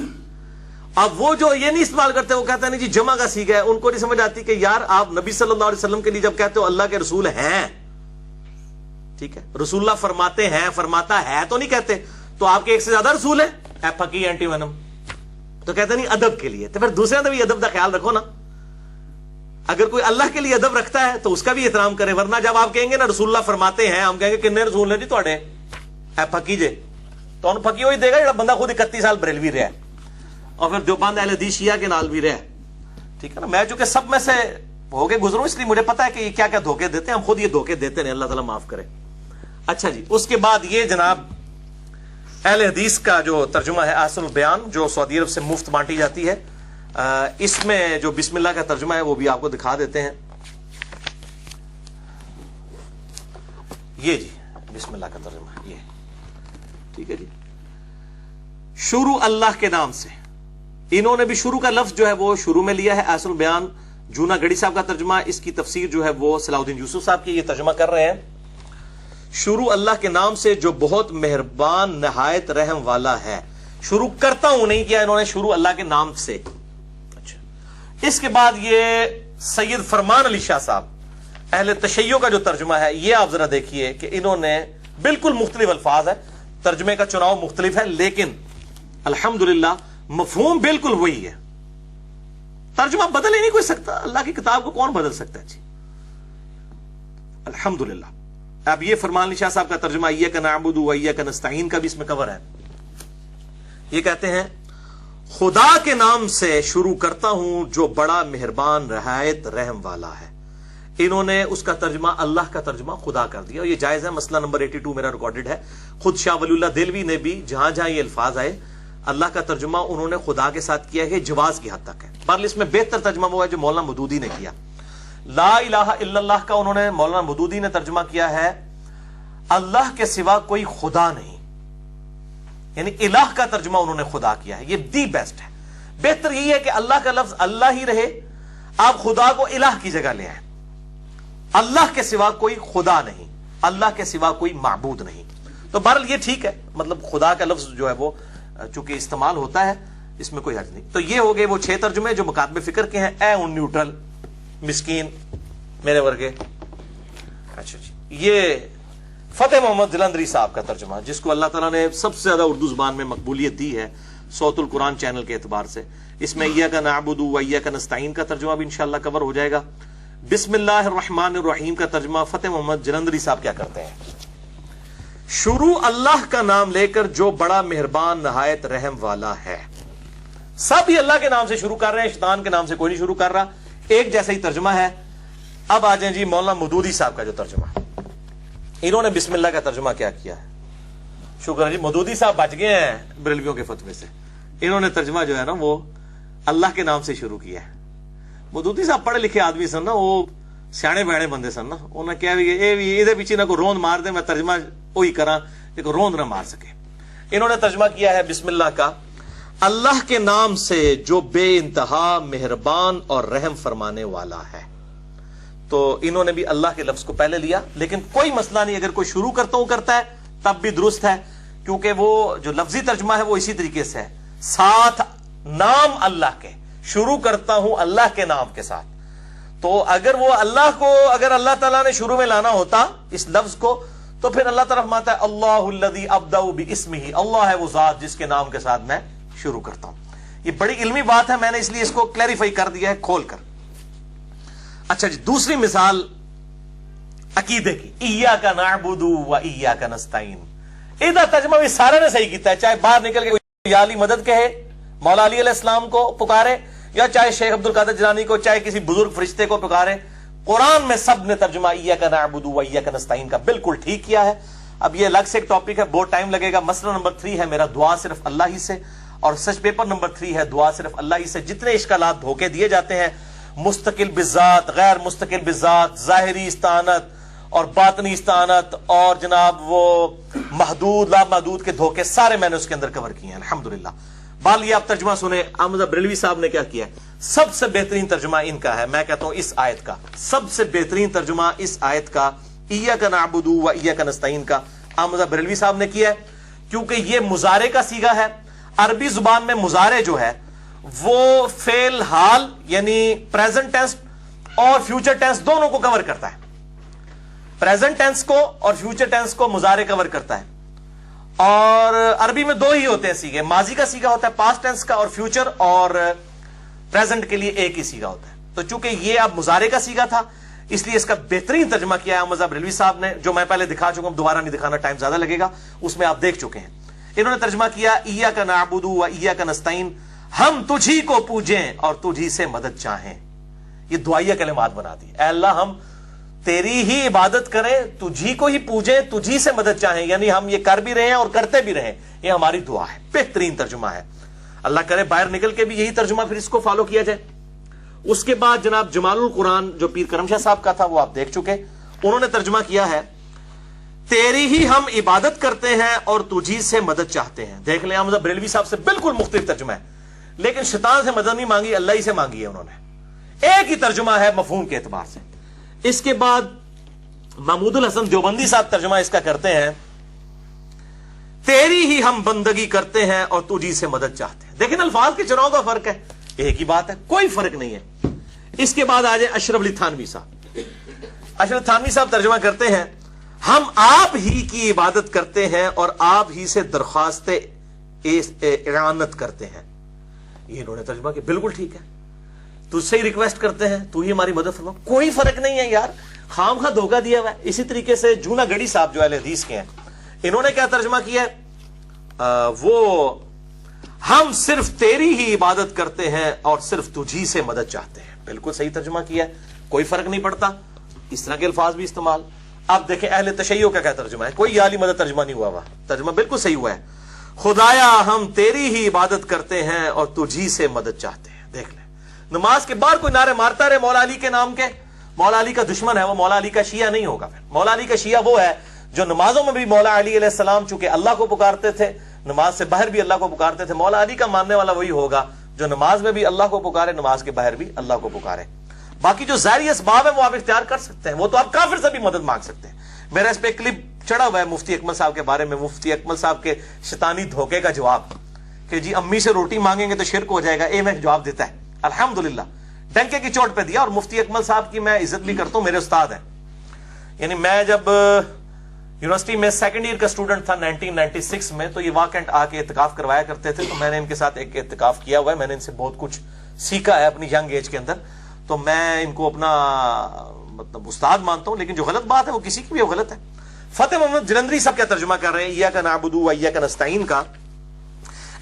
اب وہ جو یہ نہیں استعمال کرتے، وہ کہتے ہیں نہیں جی جمع کا صیغہ ہے، ان کو نہیں سمجھ آتی کہ یار آپ نبی صلی اللہ علیہ وسلم کے لیے جب کہتے ہو اللہ کے رسول ہیں، ٹھیک ہے، رسول اللہ فرماتے ہیں، فرماتا ہے تو نہیں کہتے. تو آپ کے ایک سے زیادہ رسول ہیں، اے پھکی اینٹی وینم، تو کہتے نہیں ادب کے لیے. تو پھر دوسرے نے بھی ادب کا خیال رکھو نا. اگر کوئی اللہ کے لیے ادب رکھتا ہے تو اس کا بھی احترام کرے. ورنہ جب آپ کہیں گے نا رسول اللہ فرماتے ہیں، ہم کہیں گے کتنے رسول ہیں جی تھوڑے، اے پھکی جے. تو انہوں پھکی وہی دے گا جڑا بندہ خود 31 سال بریلوی رہا ہے اور پھر دیوبند اہل حدیث شیعہ کے نال بھی رہا. ٹھیک ہے نا. میں چونکہ سب میں سے ہو کے گزروں اس لیے مجھے پتا ہے کہ یہ کیا کیا دھوکے دیتے ہیں. ہم خود یہ دھوکے دیتے ہیں، اللہ تعالیٰ معاف کرے. اچھا جی. اس کے بعد یہ جناب اہل حدیث کا جو ترجمہ ہے احسن البیان، جو سعودی عرب سے مفت بانٹی جاتی ہے، اس میں جو بسم اللہ کا ترجمہ ہے وہ بھی آپ کو دکھا دیتے ہیں. یہ جی بسم اللہ کا ترجمہ یہ. ٹھیک ہے جی. شروع اللہ کے نام سے. انہوں نے بھی شروع کا لفظ جو ہے وہ شروع میں لیا ہے. احسن البیان جونا گڑی صاحب کا ترجمہ، اس کی تفسیر جو ہے وہ صلاح الدین یوسف صاحب کی یہ ترجمہ کر رہے ہیں. شروع اللہ کے نام سے جو بہت مہربان نہایت رحم والا ہے. شروع کرتا ہوں نہیں کیا انہوں نے، شروع اللہ کے نام سے. اچھا. اس کے بعد یہ سید فرمان علی شاہ صاحب اہل تشیع کا جو ترجمہ ہے، یہ آپ ذرا دیکھیے کہ انہوں نے بالکل مختلف الفاظ ہے، ترجمے کا چناؤ مختلف ہے، لیکن الحمدللہ مفہوم بالکل وہی ہے. ترجمہ بدل ہی نہیں کوئی سکتا. اللہ کی کتاب کو کون بدل سکتا ہے جی. الحمدللہ. اب یہ فرمان علی شاہ صاحب کا ترجمہ ایاک نعبد و ایاک نستعین کا بھی اس میں کور ہے. یہ کہتے ہیں خدا کے نام سے شروع کرتا ہوں جو بڑا مہربان نہایت رحم والا ہے. انہوں نے اس کا ترجمہ اللہ کا ترجمہ خدا کر دیا، اور یہ جائز ہے. مسئلہ نمبر 82 میرا ریکارڈڈ ہے. خود شاہ ولی اللہ دہلوی نے بھی جہاں جہاں یہ الفاظ آئے اللہ کا ترجمہ انہوں نے خدا کے ساتھ کیا ہے، جواز کی حد تک ہے. بہرحال اس میں بہتر ترجمہ وہ ہے جو مولانا مودودی نے کیا. لا الہ الا اللہ کا انہوں نے مولانا مودودی نے ترجمہ کیا ہے اللہ کے سوا کوئی خدا نہیں، یعنی الہ کا ترجمہ انہوں نے خدا کیا ہے. یہ دی بیسٹ ہے. بہتر یہی ہے کہ اللہ کا لفظ اللہ ہی رہے، آپ خدا کو الہ کی جگہ لے آئیں. اللہ کے سوا کوئی خدا نہیں، اللہ کے سوا کوئی معبود نہیں. تو بہرحال یہ ٹھیک ہے، مطلب خدا کا لفظ جو ہے وہ چونکہ استعمال ہوتا ہے اس میں کوئی حرج نہیں. تو یہ ہو گئے وہ 6 ترجمے جو مکاتب فکر کے ہیں. اے ان نیوٹرل مسکین میرے ورگے. اچھا جی. یہ فتح محمد جلندری صاحب کا ترجمہ، جس کو اللہ تعالیٰ نے سب سے زیادہ اردو زبان میں مقبولیت دی ہے صوت القرآن چینل کے اعتبار سے. اس میں ایاک نعبد و ایاک نستعین کا ترجمہ بھی انشاءاللہ کور ہو جائے گا. بسم اللہ الرحمن الرحیم کا ترجمہ فتح محمد جلندری صاحب کیا کرتے ہیں؟ شروع اللہ کا نام لے کر جو بڑا مہربان نہایت رحم والا ہے. سب ہی اللہ کے نام سے شروع کر رہے ہیں، شیطان کے نام سے کوئی نہیں شروع کر رہا. ایک جیسا ہی ترجمہ ہے. اب آ جائیں جی مولانا مودودی صاحب کا جو ترجمہ، انہوں نے بسم اللہ کا ترجمہ کیا کیا ہے؟ شکر ہے جی، مودودی صاحب بچ گئے ہیں بریلویوں کے فتوے سے. انہوں نے ترجمہ جو ہے نا وہ اللہ کے نام سے شروع کیا ہے. مودودی صاحب پڑھے لکھے آدمی سن نا، وہ سیانے بیانے بندے سن نا. انہوں نے کہا یہ پیچھے نہ کوئی روند مار دے، میں ترجمہ وہی کرا لیکن روند نہ مار سکے. انہوں نے ترجمہ کیا ہے بسم اللہ کا اللہ کے نام سے جو بے انتہا مہربان اور رحم فرمانے والا ہے. تو انہوں نے بھی اللہ کے لفظ کو پہلے لیا، لیکن کوئی مسئلہ نہیں اگر کوئی شروع کرتا ہے تب بھی درست ہے، کیونکہ وہ جو لفظی ترجمہ ہے وہ اسی طریقے سے ہے، ساتھ نام اللہ کے شروع کرتا ہوں اللہ کے نام کے ساتھ. تو اگر وہ اللہ کو اگر اللہ تعالیٰ نے شروع میں لانا ہوتا اس لفظ کو، تو پھر اللہ طرف ماتا ہے اللہ الذی ابدأ باسمہ، اللہ ہے وہ ذات جس کے نام کے ساتھ میں شروع کرتا ہوں. یہ بڑی علمی بات ہے، میں نے اس لیے اس کو کلیریفائی کر دیا ہے کھول کر. اچھا جی، دوسری مثال عقیدے کی، ایاک نعبد و ایاک نستعین. ادھر ترجمہ بھی سارے نے صحیح کیتا ہے، چاہے باہر نکل کے یا علی مدد کہے، مولا علی علیہ السلام کو پکارے، یا چاہے شیخ عبد القادر جیلانی کو، چاہے کسی بزرگ فرشتے کو پکارے. قرآن میں سب نے ترجمہ ایاک نعبد و ایاک نستعین کا بالکل ٹھیک کیا ہے. اب یہ الگ سے ایک ٹاپک ہے، بہت ٹائم لگے گا. مسئلہ نمبر 3 ہے میرا دعا صرف اللہ ہی سے، اور سچ پیپر نمبر 3 ہے دعا صرف اللہ ہی سے. جتنے اشکالات دھوکے دیے جاتے ہیں، مستقل بالذات، غیر مستقل بالذات، ظاہری استعانت اور باطنی استعانت، اور جناب وہ محدود لا محدود کے دھوکے، سارے میں نے اس کے اندر کور کیے ہیں الحمدللہ. بال یہ آپ ترجمہ سنیں، احمد بریلوی صاحب نے کیا کیا ہے. سب سے بہترین ترجمہ ان کا ہے، میں کہتا ہوں اس آیت کا سب سے بہترین ترجمہ اس آیت کا ایاک نعبد و ایاک نستعین کا احمد بریلوی صاحب نے کیا ہے. کیونکہ یہ مضارع کا صیغہ ہے. عربی زبان میں مضارع جو ہے وہ فعل حال یعنی پریزنٹ ٹینس اور فیوچر ٹینس دونوں کو کور کرتا ہے. پریزنٹ ٹینس کو اور فیوچر ٹینس کو مضارع کور کرتا ہے. اور عربی میں 2 ہی ہوتے ہیں سیغے، ماضی کا سیغہ ہوتا ہے پاسٹ ٹینس کا، اور فیوچر اور پریزنٹ کے لیے ایک ہی سیغہ ہوتا ہے. تو چونکہ یہ اب مضارع کا سیغہ تھا، اس لیے اس کا بہترین ترجمہ کیا ہے احمد بریلوی صاحب نے، جو میں پہلے دکھا چکا ہوں، دوبارہ نہیں دکھانا، ٹائم زیادہ لگے گا. اس میں آپ دیکھ چکے ہیں. انہوں نے ترجمہ کیا ایاک نعبد و ایاک نستعین، ہم تجھی کو پوجیں اور تجھی سے مدد چاہیں. یہ دعائیہ کلمات بنا دی. اے اللہ ہم تیری ہی عبادت کریں، تجھی کو ہی پوجیں، تجھی سے مدد چاہیں، یعنی ہم یہ کر بھی رہے ہیں اور کرتے بھی رہے. یہ ہماری دعا ہے. بہترین ترجمہ ہے. اللہ کرے باہر نکل کے بھی یہی ترجمہ پھر اس کو فالو کیا جائے. اس کے بعد جناب جمال القرآن جو پیر کرم شاہ صاحب کا تھا وہ آپ دیکھ چکے. انہوں نے ترجمہ کیا ہے تیری ہی ہم عبادت کرتے ہیں اور تجھی سے مدد چاہتے ہیں. دیکھ لیں احمد بریلوی صاحب سے بالکل مختلف ترجمہ ہے، لیکن شیطان سے مدد نہیں مانگی، اللہ ہی سے مانگی ہے انہوں نے. ایک ہی ترجمہ ہے مفہوم کے اعتبار سے. اس کے بعد محمود الحسن دیوبندی صاحب ترجمہ اس کا کرتے ہیں تیری ہی ہم بندگی کرتے ہیں اور تجھی سے مدد چاہتے ہیں. دیکھیں الفاظ کے چناؤ کا فرق ہے، ایک ہی بات ہے، کوئی فرق نہیں ہے. اس کے بعد آ جائے اشرف علی تھانوی صاحب. اشرف تھانوی صاحب ترجمہ کرتے ہیں ہم آپ ہی کی عبادت کرتے ہیں اور آپ ہی سے درخواست اعانت کرتے ہیں. یہ انہوں نے ترجمہ کیا، بالکل ٹھیک ہے. تجھ سے ہی ریکویسٹ کرتے ہیں، تو ہی ہماری مدد فرما. کوئی فرق نہیں ہے یار، خام خواہ دھوکہ دیا ہوا ہے. اسی طریقے سے جونا گڑی صاحب جو اہل حدیث کے ہیں، انہوں نے کیا ترجمہ کیا ہے، وہ ہم صرف تیری ہی عبادت کرتے ہیں اور صرف تجھی سے مدد چاہتے ہیں. بالکل صحیح ترجمہ کیا ہے، کوئی فرق نہیں پڑتا. اس طرح کے الفاظ بھی استعمال. اب دیکھیں اہل تشیع کا کیا ترجمہ ہے، کوئی عالی مدد ترجمہ نہیں ہوا. ترجمہ بالکل صحیح ہوا ہے، خدایا ہم تیری ہی عبادت کرتے ہیں اور تجھی سے مدد چاہتے ہیں. دیکھ لیں نماز کے بعد کوئی نعرے مارتا رہے مولا علی کے نام کے، مولا علی کا دشمن ہے وہ، مولا علی کا شیعہ نہیں ہوگا. پھر مولا علی کا شیعہ وہ ہے جو نمازوں میں بھی مولا علی علیہ السلام چونکہ اللہ کو پکارتے تھے، نماز سے باہر بھی اللہ کو پکارتے تھے. مولا علی کا ماننے والا وہی ہوگا جو نماز میں بھی اللہ کو پکارے، نماز کے باہر بھی اللہ کو پکارے. باقی جو ظاہری اسباب ہے وہ آپ اختیار کر سکتے ہیں، وہ تو آپ کافر سے بھی مدد مانگ سکتے ہیں. میرا اس پہ کلپ چڑھا ہوا ہے مفتی اکمل صاحب کے بارے میں، مفتی اکمل صاحب کے شیطانی دھوکے کا جواب کہ جی امی سے روٹی مانگیں گے تو شرک ہو جائے گا. میں جواب دیتا ہے الحمدللہ، ڈنکے کی چوٹ پہ دیا. اور مفتی اکمل صاحب کی میں عزت بھی کرتا ہوں، میرے استاد ہیں. یعنی میں جب یونیورسٹی میں سیکنڈ ایئر کا اسٹوڈنٹ تھا 1996 میں، تو یہ واقعات آ کے اعتکاف کروایا کرتے تھے. تو میں نے ان کے ساتھ ایک اعتکاف کیا ہوا ہے، میں نے ان سے بہت کچھ سیکھا ہے اپنی ینگ ایج کے اندر. تو میں ان کو اپنا مطلب استاد مانتا ہوں، لیکن جو غلط بات ہے وہ کسی کی بھی غلط ہے. فتح محمد جلندری صاحب کیا ترجمہ کر رہے ہیں ایاک نعبد و ایاک نستعین کا،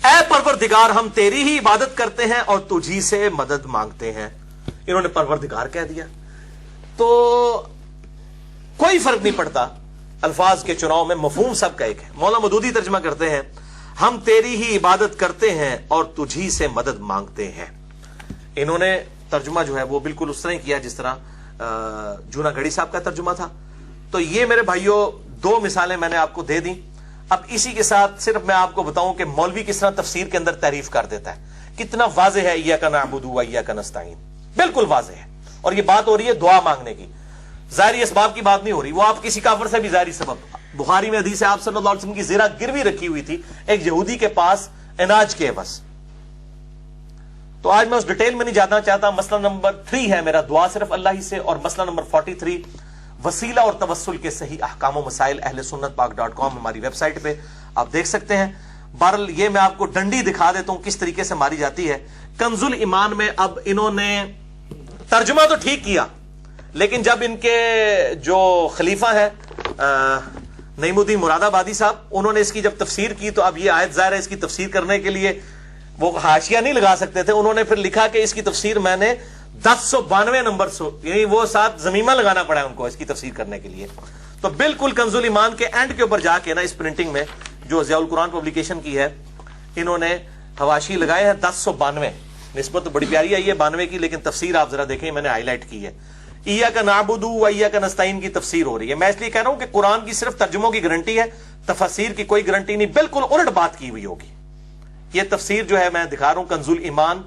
اے پروردگار ہم تیری ہی عبادت کرتے ہیں اور تجھی سے مدد مانگتے ہیں. انہوں نے پروردگار کہہ دیا. تو کوئی فرق نہیں پڑتا الفاظ کے چناؤ میں، مفہوم سب کا ایک ہے. مولا مودودی ترجمہ کرتے ہیں ہم تیری ہی عبادت کرتے ہیں اور تجھی سے مدد مانگتے ہیں. انہوں نے ترجمہ جو ہے وہ بالکل اس طرح کیا جس طرح جونا گڑی صاحب کا ترجمہ تھا. تو یہ میرے بھائیوں 2 مثالیں میں نے آپ کو دے دی. اب اسی کے ساتھ صرف میں آپ کو بتاؤں کہ مولوی کس طرح تفسیر کے اندر تعریف کر دیتا ہے. کتنا واضح ہے ایاک نعبد و ایاک نستعین، بالکل واضح ہے. اور یہ بات ہو رہی ہے دعا مانگنے کی، ظاہری اسباب کی بات نہیں ہو رہی. وہ آپ کسی کافر سے بھی ظاہری سبب، بخاری میں حدیث ہے آپ صلی اللہ علیہ وسلم کی زیرہ گروی رکھی ہوئی تھی ایک یہودی کے پاس اناج کے عوض. تو آج میں اس ڈیٹیل میں نہیں جانا چاہتا. مسئلہ نمبر 3 ہے میرا دعا صرف اللہ ہی سے، اور مسئلہ نمبر 43 وسیلہ اور توسل کے صحیح احکام و مسائل اہل سنت پاک .com ہماری ویب سائٹ پہ آپ دیکھ سکتے ہیں. بہرحال یہ میں آپ کو ڈنڈی دکھا دیتا ہوں کس طریقے سے ماری جاتی ہے. کنز الایمان میں اب انہوں نے ترجمہ تو ٹھیک کیا، لیکن جب ان کے جو خلیفہ ہے نعیم الدین مراد آبادی صاحب، انہوں نے اس کی جب تفسیر کی تو اب یہ آیت ظاہر ہے اس کی تفسیر کرنے کے لیے وہ حاشیہ نہیں لگا سکتے تھے. انہوں نے پھر لکھا کہ اس کی تفسیر میں نے 1092 نمبر یعنی وہ ساتھ زمیمہ لگانا پڑا ہے ان کو اس کی تفسیر کرنے کے لیے. تو بالکل کنز الایمان کے اینڈ کے اوپر جا کے نا اس پرنٹنگ میں جو ضیاء القرآن پبلیکیشن کی ہے انہوں نے حواشی لگائے ہیں 1092. نسبت تو بڑی پیاری ہے یہ 92 کی، لیکن تفسیر آپ ذرا دیکھیں میں نے ہائی لائٹ کی ہے. ایاک نعبد و ایاک نستعین کی تفسیر ہو رہی ہے. میں اس لیے کہہ رہا ہوں کہ قرآن کی صرف ترجموں کی گارنٹی ہے، تفسیر کی کوئی گارنٹی نہیں، بالکل الٹ بات کی ہوئی ہوگی. یہ تفسیر جو ہے میں دکھا رہا ہوں کنز الایمان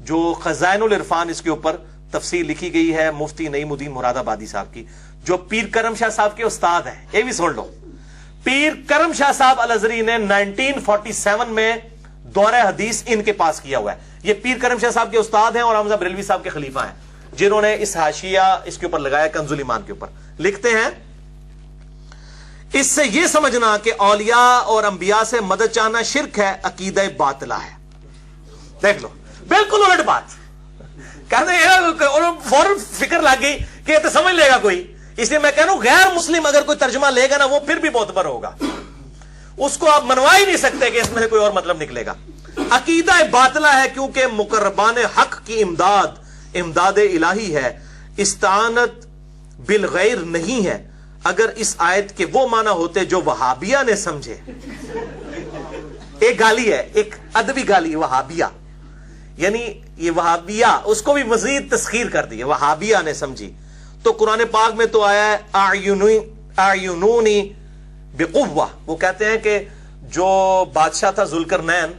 جو خزائن العرفان اس کے اوپر تفسیر لکھی گئی ہے مفتی نعیم الدین مراد آبادی صاحب کی، جو پیر کرم شاہ صاحب کے استاد ہیں. یہ بھی سن لو، پیر کرم شاہ صاحب الازہری نے 1947 میں دورہ حدیث ان کے پاس کیا ہوا ہے. یہ پیر کرم شاہ صاحب کے استاد ہیں اور حمزہ بریلوی صاحب کے خلیفہ ہیں جنہوں نے اس حاشیہ اس کے اوپر لگایا کنز الایمان کے اوپر. لکھتے ہیں اس سے یہ سمجھنا کہ اولیاء اور انبیاء سے مدد چاہنا شرک ہے، عقیدہ باطلہ ہے. دیکھ لو بالکل الٹ بات. کہتے ہیں فوراً فکر لگ گئی کہ یہ تو سمجھ لے گا کوئی، اس لیے میں کہہ رہا ہوں غیر مسلم اگر کوئی ترجمہ لے گا نا وہ پھر بھی معتبر ہوگا، اس کو آپ منوا ہی نہیں سکتے کہ اس میں سے کوئی اور مطلب نکلے گا. عقیدہ باطلہ ہے کیونکہ مقربان حق کی امداد الہی ہے، استعانت بالغیر نہیں ہے. اگر اس آیت کے وہ معنی ہوتے جو وہابیہ نے سمجھے، ایک گالی ہے، ایک ادبی گالی وہابیہ، یعنی یہ وہابیہ اس کو بھی مزید تسخیر کر دی، وہابیہ نے سمجھی، تو قرآن پاک میں تو آیا ہے اعینونی بقوہ. وہ کہتے ہیں کہ جو بادشاہ تھا ذوالقرنین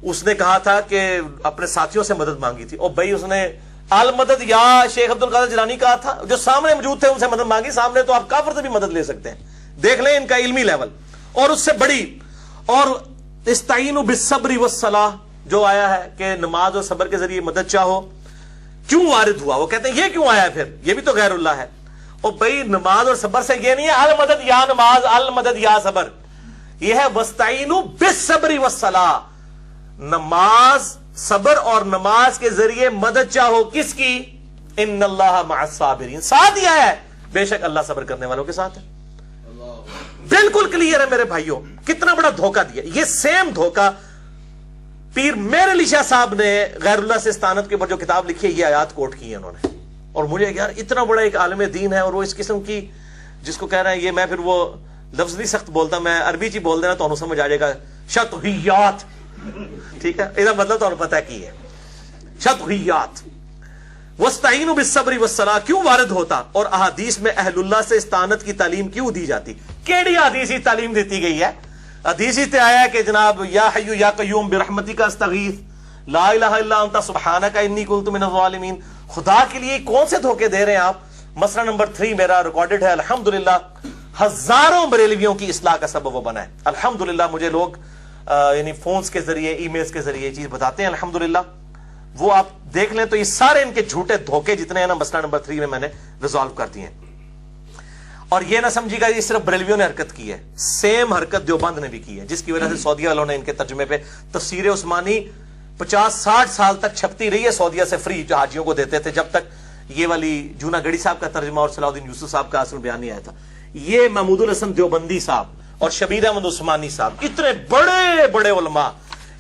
اس نے کہا تھا کہ اپنے ساتھیوں سے مدد مانگی تھی، اور بھائی اس نے المدد یا شیخ عبد القادر جیلانی کہا تھا، جو سامنے موجود تھے ان سے مدد مانگی. سامنے تو آپ کافر سے بھی مدد لے سکتے ہیں، دیکھ لیں ان کا علمی لیول. اور اس سے بڑی اور استعینوا بالصبر والصلاۃ جو آیا ہے کہ نماز اور صبر کے ذریعے مدد چاہو، کیوں وارد ہوا؟ وہ کہتے ہیں یہ کیوں آیا پھر، یہ بھی تو غیر اللہ ہے. اور بھائی نماز اور صبر سے یہ نہیں ہے المدد یا نماز المدد یا صبر، یہ ہے واستعینوا بالصبر والصلاۃ، نماز صبر اور نماز کے ذریعے مدد چاہو. کس کی؟ ان اللہ مع الصابرین، ساتھ دیا ہے بے شک اللہ صبر کرنے والوں کے ساتھ ہے. بالکل کلیئر ہے میرے بھائیوں. کتنا بڑا دھوکہ دیا. یہ سیم دھوکہ پیر میر علی شاہ صاحب نے غیر اللہ سے استعانت کے اوپر جو کتاب لکھی ہے یہ آیات کوٹ کی ہے انہوں نے. اور مجھے یار اتنا بڑا ایک عالم دین ہے اور وہ اس قسم کی جس کو کہہ رہے ہیں، یہ میں پھر وہ لفظ نہیں سخت بولتا، میں عربی چی بول دینا تو انہوں سمجھ آ جائے گا، شطحیات. ٹھیک ہے، اس کا مطلب تو پتہ کی ہے شطحیات. واستعینوا بالصبر والصلاۃ کیوں وارد ہوتا؟ اور احادیث میں اہل اللہ سے استعانت کی تعلیم کیوں دی جاتی؟ کیڑی حدیثی تعلیم دیتی گئی ہے؟ حدیثی تے آیا ہے کہ جناب یا حی یا قیوم برحمتک استغیث لا الہ الا انت سبحانک انی کنت من الظالمین. خدا کے لیے کون سے دھوکے دے رہے ہیں آپ؟ مسئلہ نمبر 3 میرا ریکارڈڈ ہے الحمدللہ، ہزاروں بریلویوں کی اصلاح کا سبب وہ بنا ہے الحمدللہ. مجھے لوگ یعنی فونز کے ذریعے ای میلز کے ذریعے یہ چیز بتاتے ہیں الحمدللہ. وہ آپ دیکھ لیں تو یہ سارے ان کے جھوٹے دھوکے جتنے ہیں نا مسئلہ نمبر 3 میں نے ریزالو کر دیے ہیں. اور یہ نہ سمجھیے گا یہ صرف بریلویوں نے حرکت کی ہے، سیم حرکت دیوبند نے بھی کی ہے، جس کی وجہ سے سعودیہ والوں نے ان کے ترجمے پہ تفسیر عثمانی 50-60 سال تک چھپتی رہی ہے سعودیہ سے فری، جو حاجیوں کو دیتے تھے، جب تک یہ والی جونا گڑی صاحب کا ترجمہ اور صلاح الدین یوسف صاحب کا اصل بیان نہیں آیا تھا. یہ محمود الحسن دیوبندی صاحب اور شبیر احمد عثمانی صاحب اتنے بڑے بڑے علماء،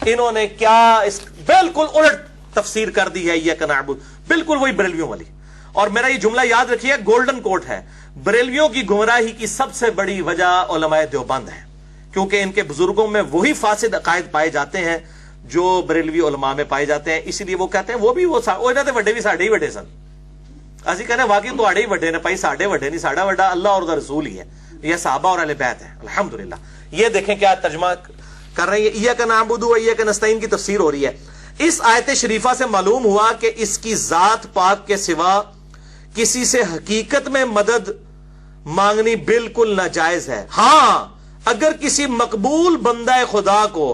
انہوں نے کیا اس بالکل الٹ تفسیر کر دی ہے ایاک نعبد، بالکل وہی بریلویوں والی. اور میرا یہ جملہ یاد رکھیے، گولڈن کوٹ ہے، بریلویوں کی گمراہی کی سب سے بڑی وجہ علماء دیوبند ہے، کیونکہ ان کے بزرگوں میں وہی فاسد عقائد پائے جاتے ہیں جو بریلوی علماء میں پائے جاتے ہیں. اسی لیے وہ کہتے ہیں وہ بھی وہ وڈے بھی ساڈے ہی وڈے سن. اسی کہنے واقعی تو آڑے ہی وڈے نے پائی، ساڈے وڈے نہیں، ساڈا وڈا اللہ اور رسول ہی ہے، یہ صحابہ اور اہل بیت ہے الحمدللہ. یہ دیکھیں کیا ترجمہ کر رہے ہیں، ایاک نعبد و ایاک نستعین کی تفسیر ہو رہی ہے. اس آیت شریفہ سے معلوم ہوا کہ اس کی ذات پاک کے سوا کسی سے حقیقت میں مدد مانگنی بالکل ناجائز ہے. ہاں اگر کسی مقبول بندہ خدا کو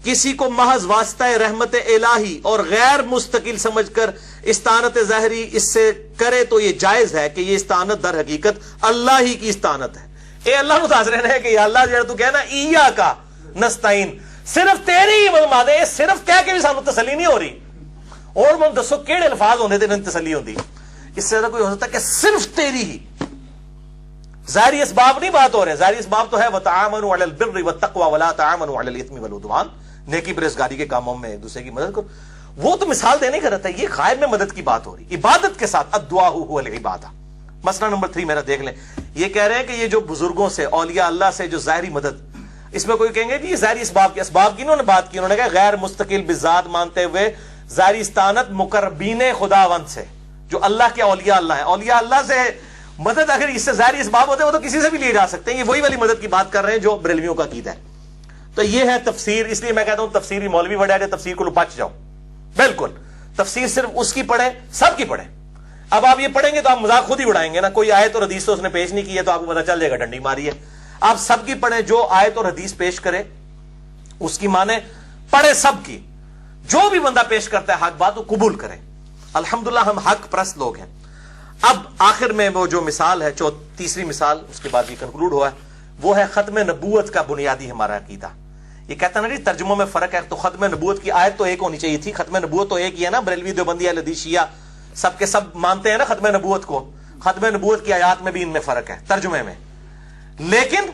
کسی کو محض واسطہ رحمت الہی اور غیر مستقل سمجھ کر استعانت ظاہری اس سے کرے تو یہ جائز ہے کہ یہ استعانت در حقیقت اللہ ہی کی استعانت ہے. اے اللہ متاثر ہے کہ یا اللہ جو تو کہنا ایا کا نستعین صرف تیری ہی مدد ہے. صرف کہہ کے بھی سانو تسلی نہیں ہو رہی. اور میں دسو کیڑے الفاظ ہونے تھے تسلی ہوتی؟ اس سے زیادہ کوئی ہو سکتا کہ صرف تیری ہی. ظاہری اسباب نہیں بات ہو رہے. ظاہری اسباب تو ہے وتعاونوا علی البر والتقوى ولا تعاونوا علی الاثم والعدوان. نیکی پرہیزگاری کے کاموں میں ایک دوسرے کی مدد کرو. وہ تو مثال دینے کا رہتا ہے. یہ غائب میں مدد کی بات ہو رہی. عبادت کے ساتھ الدعاء هو العبادہ. مسئلہ نمبر 3 میرا دیکھ لیں. یہ کہہ رہے ہیں کہ یہ جو بزرگوں سے اولیاء اللہ سے جو ظاہری مدد، اس میں کوئی کہیں گے کہ یہ ظاہری اسباب کی انہوں نے بات کی. انہوں نے کہا غیر مستقل بذات مانتے ہوئے ظاہری استعانت مقربین خداوند سے جو اللہ کے اولیاء اللہ ہیں. اولیاء اللہ سے مدد اگر اس سے ظاہری اسباب ہوتے ہیں وہ تو کسی سے بھی لیے جا سکتے ہیں. یہ وہی والی مدد کی بات کر رہے ہیں جو بریلویوں کا عقیدہ ہے. تو یہ ہے تفسیر. اس لیے میں کہتا ہوں تفسیری مولوی بڑھا کہ تفسیر کو لپچ جاؤ. بالکل تفسیر صرف اس کی پڑھیں، سب کی پڑھیں. اب آپ یہ پڑھیں گے تو آپ مذاق خود ہی اڑائیں گے نا. کوئی آیت اور حدیث تو اس نے پیش نہیں کی ہے تو آپ کو پتا چل جائے گا ڈنڈی ماری ہے. آپ سب کی پڑھیں. جو آیت اور حدیث پیش کرے اس کی مانے، پڑھے سب کی. جو بھی بندہ پیش کرتا ہے حق بات وہ قبول کریں. الحمدللہ ہم حق پرست لوگ ہیں. اب آخر میں وہ جو مثال ہے تیسری مثال، اس کے بعد یہ کنکلوڈ ہوا ہے، وہ ہے ختم نبوت کا بنیادی ہمارا عقیدہ. یہ کہتا نا جی ترجموں میں فرق ہے. تو ختم نبوت کی آیت تو ایک ہونی چاہیے تھی. ختم نبوت تو ایک ہی ہے نا. بریلوی دیوبندی اہل حدیث شیعہ سب کے سب مانتے ہیں نا ختم نبوت کو. ختم نبوت کی آیات میں بھی ان میں فرق ہے ترجمے میں، لیکن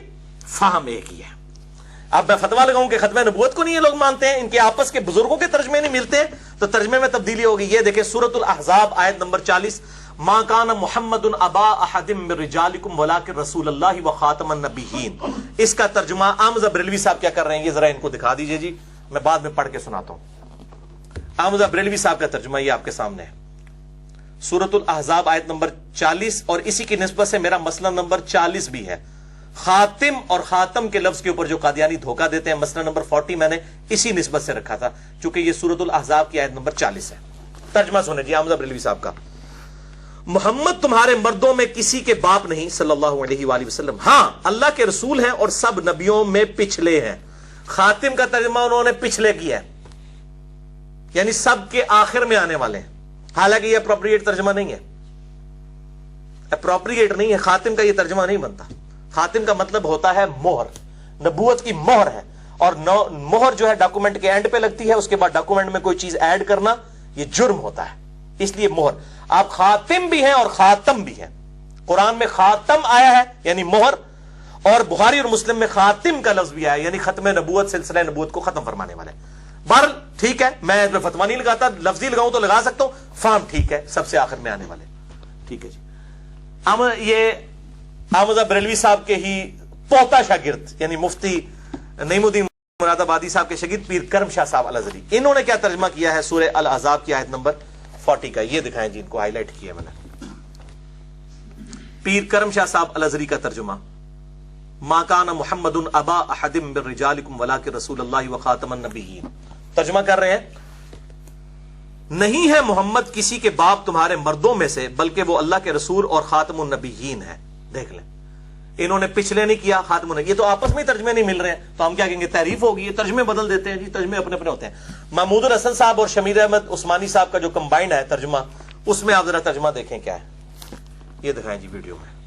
فہم ایک ہی ہے. اب میں فتوا لگاؤں کہ ختم نبوت کو نہیں یہ لوگ مانتے ہیں، ان کے آپس کے بزرگوں کے ترجمے نہیں ملتے ہیں، تو ترجمے میں تبدیلی ہوگی. یہ دیکھیں سورۃ الاحزاب آیت نمبر 40، ما کان محمد ابا احد من رجالکم ولکن رسول اللہ وخاتم النبیین. اس کا ترجمہ احمد بریلوی صاحب کیا کر رہے ہیں یہ ذرا ان کو دکھا دیجئے جی. میں بعد میں پڑھ کے سناتا ہوں. احمد بریلوی صاحب کا ترجمہ یہ آپ کے سامنے ہے. سورۃ الاحزاب آیت نمبر 40، اور اسی کی نسبت سے میرا مسئلہ نمبر 40 بھی ہے. خاتم اور خاتم کے لفظ کے اوپر جو قادیانی دھوکہ دیتے ہیں، مسئلہ نمبر 40 میں نے اسی نسبت سے رکھا تھا چونکہ یہ سورۃ الاحزاب کی آیت نمبر 40 ہے. ترجمہ سنیں جی احمد بریلوی صاحب کا. محمد تمہارے مردوں میں کسی کے باپ نہیں صلی اللہ علیہ وآلہ وسلم، ہاں اللہ کے رسول ہیں اور سب نبیوں میں پچھلے ہیں. خاتم کا ترجمہ انہوں نے پچھلے کیا ہے، یعنی سب کے آخر میں آنے والے ہیں. حالانکہ یہ اپروپریٹ ترجمہ نہیں ہے، اپروپریٹ نہیں ہے. خاتم کا یہ ترجمہ نہیں بنتا. خاتم کا مطلب ہوتا ہے مہر. نبوت کی مہر ہے، اور مہر جو ہے ڈاکومنٹ کے اینڈ پہ لگتی ہے. اس کے بعد ڈاکومنٹ میں کوئی چیز ایڈ کرنا یہ جرم ہوتا ہے، اس لیے مہر. آپ خاتم بھی ہیں اور خاتم بھی ہیں. قرآن میں خاتم آیا ہے یعنی مہر، اور بخاری اور مسلم میں خاتم کا لفظ بھی آیا یعنی ختم نبوت، سلسلہ نبوت کو ختم فرمانے والے. بہرحال ٹھیک ہے، میں اس میں فتوا نہیں لگاتا. لفظی لگاؤں تو لگا سکتا ہوں. فام ٹھیک ہے، سب سے آخر میں آنے والے. ٹھیک ہے جی. اب یہ احمد بریلوی صاحب کے ہی پوتا شاگرد یعنی مفتی نعیم الدین مراد آبادی صاحب کے شاگرد پیر کرم شاہ صاحب الازہری، انہوں نے کیا ترجمہ کیا ہے سورہ الاحزاب کی آیت نمبر 40 کا. یہ دکھائیں جی، ان کو ہائی لائٹ کیا میں نے. پیر کرم شاہ صاحب الازہری کا ترجمہ، ما کان محمد ابا احد من رجالکم ولکن رسول اللہ وخاتم النبیین. ترجمہ کر رہے ہیں، نہیں ہے محمد کسی کے باپ تمہارے مردوں میں سے بلکہ وہ اللہ کے رسول اور خاتم النبیین ہے. دیکھ لیں، انہوں نے پچھلے نہیں کیا، خاتم النبیین. یہ تو آپس میں ترجمے نہیں مل رہے ہیں تو ہم کیا کہیں گے؟ تعریف ہوگی. یہ ترجمے بدل دیتے ہیں جی، ترجمے اپنے اپنے ہوتے ہیں. محمود الحسن صاحب اور شمیر احمد عثمانی صاحب کا جو کمبائنڈ ہے ترجمہ، اس میں آپ ذرا ترجمہ دیکھیں کیا ہے. یہ دکھائیں جی ویڈیو میں.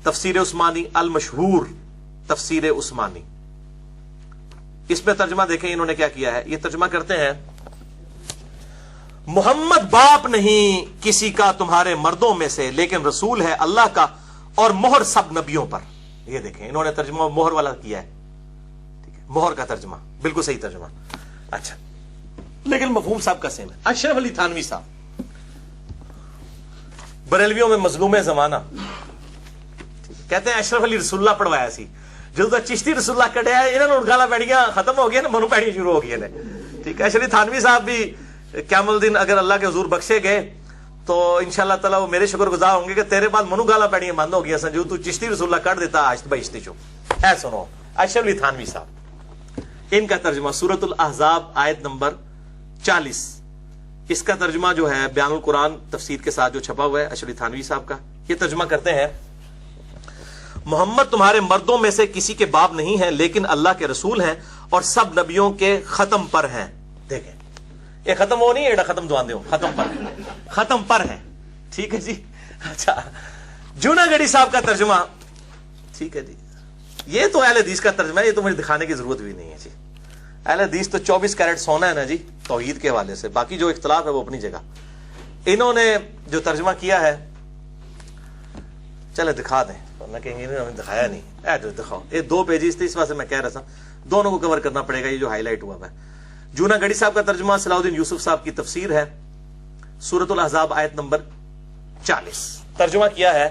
تفسیر عثمانی المشہور تفسیر عثمانی، اس میں ترجمہ دیکھیں انہوں نے کیا کیا ہے. یہ ترجمہ کرتے ہیں، محمد باپ نہیں کسی کا تمہارے مردوں میں سے لیکن رسول ہے اللہ کا، اور مہر سب نبیوں پر. یہ دیکھیں انہوں نے ترجمہ مہر والا کیا ہے. ٹھیک ہے، مہر کا ترجمہ بالکل صحیح ترجمہ. اچھا، لیکن مفہوم صاحب کا سیم ہے. اشرف علی تھانوی صاحب بریلویوں میں مظلوم زمانہ کہتے ہیں اشرف علی رسول اللہ پڑھوایا سی. جدو تک چشتی رسول اللہ کٹیا ہے انہوں نے گالا پیڑیاں ختم ہو گیا نا، منو پیڑیاں شروع ہو گئی نے. ٹھیک ہے، اشرف علی تھانوی صاحب بھی قیام الدین اگر اللہ کے حضور بخشے گئے تو انشاءاللہ تعالیٰ وہ میرے شکر گزار ہوں گے کہ تیرے بعد منو گالا پیڑیاں بند ہو گیا سنجو تو چشتی رسول اللہ کٹ دیتا آج بہشتی چو. اے سنو اشرف علی تھانوی صاحب، ان کا ترجمہ سورۃ الاحزاب آیت نمبر 40. اس کا ترجمہ جو ہے بیان القرآن تفسیر کے ساتھ جو چھپا ہوا ہے اشرف علی تھانوی صاحب کا، یہ ترجمہ کرتے ہیں، محمد تمہارے مردوں میں سے کسی کے باپ نہیں ہیں لیکن اللہ کے رسول ہیں اور سب نبیوں کے ختم پر ہیں. دیکھیں یہ ختم وہ نہیں ہے ختم دعاندے ہو, ختم پر ختم پر ہیں. ٹھیک ہے جی. اچھا جونا گڑی صاحب کا ترجمہ, ٹھیک ہے جی, یہ تو اہل حدیث کا ترجمہ ہے, یہ تو مجھے دکھانے کی ضرورت بھی نہیں ہے جی. اہل حدیث تو 24 کیرٹ سونا ہے نا جی توحید کے حوالے سے, باقی جو اختلاف ہے وہ اپنی جگہ. انہوں نے جو ترجمہ کیا ہے چلے دکھا دیں, کہیں انہوں نے دکھایا نہیں, دکھاؤ. یہ 2 پیجز تھے اس واسطے میں کہہ رہا تھا دونوں کو کور کرنا پڑے گا, یہ جو ہائی لائٹ ہوا ہے. جونا گڑی صاحب کا ترجمہ صلاح الدین یوسف صاحب کی تفسیر ہے, سورۃ الاحزاب آیت نمبر 40. ترجمہ کیا ہے,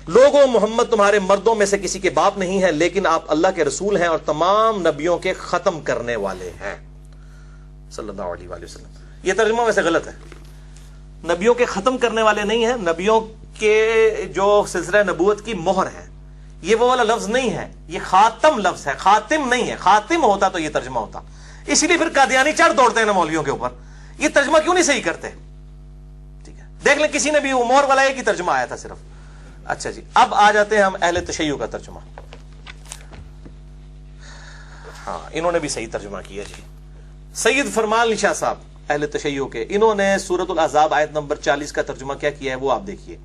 لوگوں محمد تمہارے مردوں میں سے کسی کے باپ نہیں ہے لیکن آپ اللہ کے رسول ہیں اور تمام نبیوں کے ختم کرنے والے ہیں صلی اللہ علیہ وآلہ وسلم. یہ ترجمہ ویسے غلط ہے, نبیوں کے ختم کرنے والے نہیں ہیں, نبیوں کے جو سلسلہ نبوت کی مہر ہے, یہ وہ والا لفظ نہیں ہے, یہ خاتم لفظ ہے, خاتم نہیں ہے. خاتم ہوتا تو یہ ترجمہ ہوتا, اسی لیے پھر قادیانی چڑھ دوڑتے ہیں نا مولویوں کے اوپر, یہ ترجمہ کیوں نہیں صحیح کرتے. ٹھیک ہے دیکھ لیں کسی نے بھی مہر والا ایک ہی ترجمہ آیا تھا صرف. اچھا جی اب آ جاتے ہیں ہم اہل تشیع کا ترجمہ. ہاں انہوں نے بھی صحیح ترجمہ کیا جی. سید فرمان علی شاہ صاحب اہل تشیع کے, انہوں نے سورۃ الاحزاب آیت نمبر 40 کا ترجمہ کیا کیا ہے وہ آپ دیکھیے.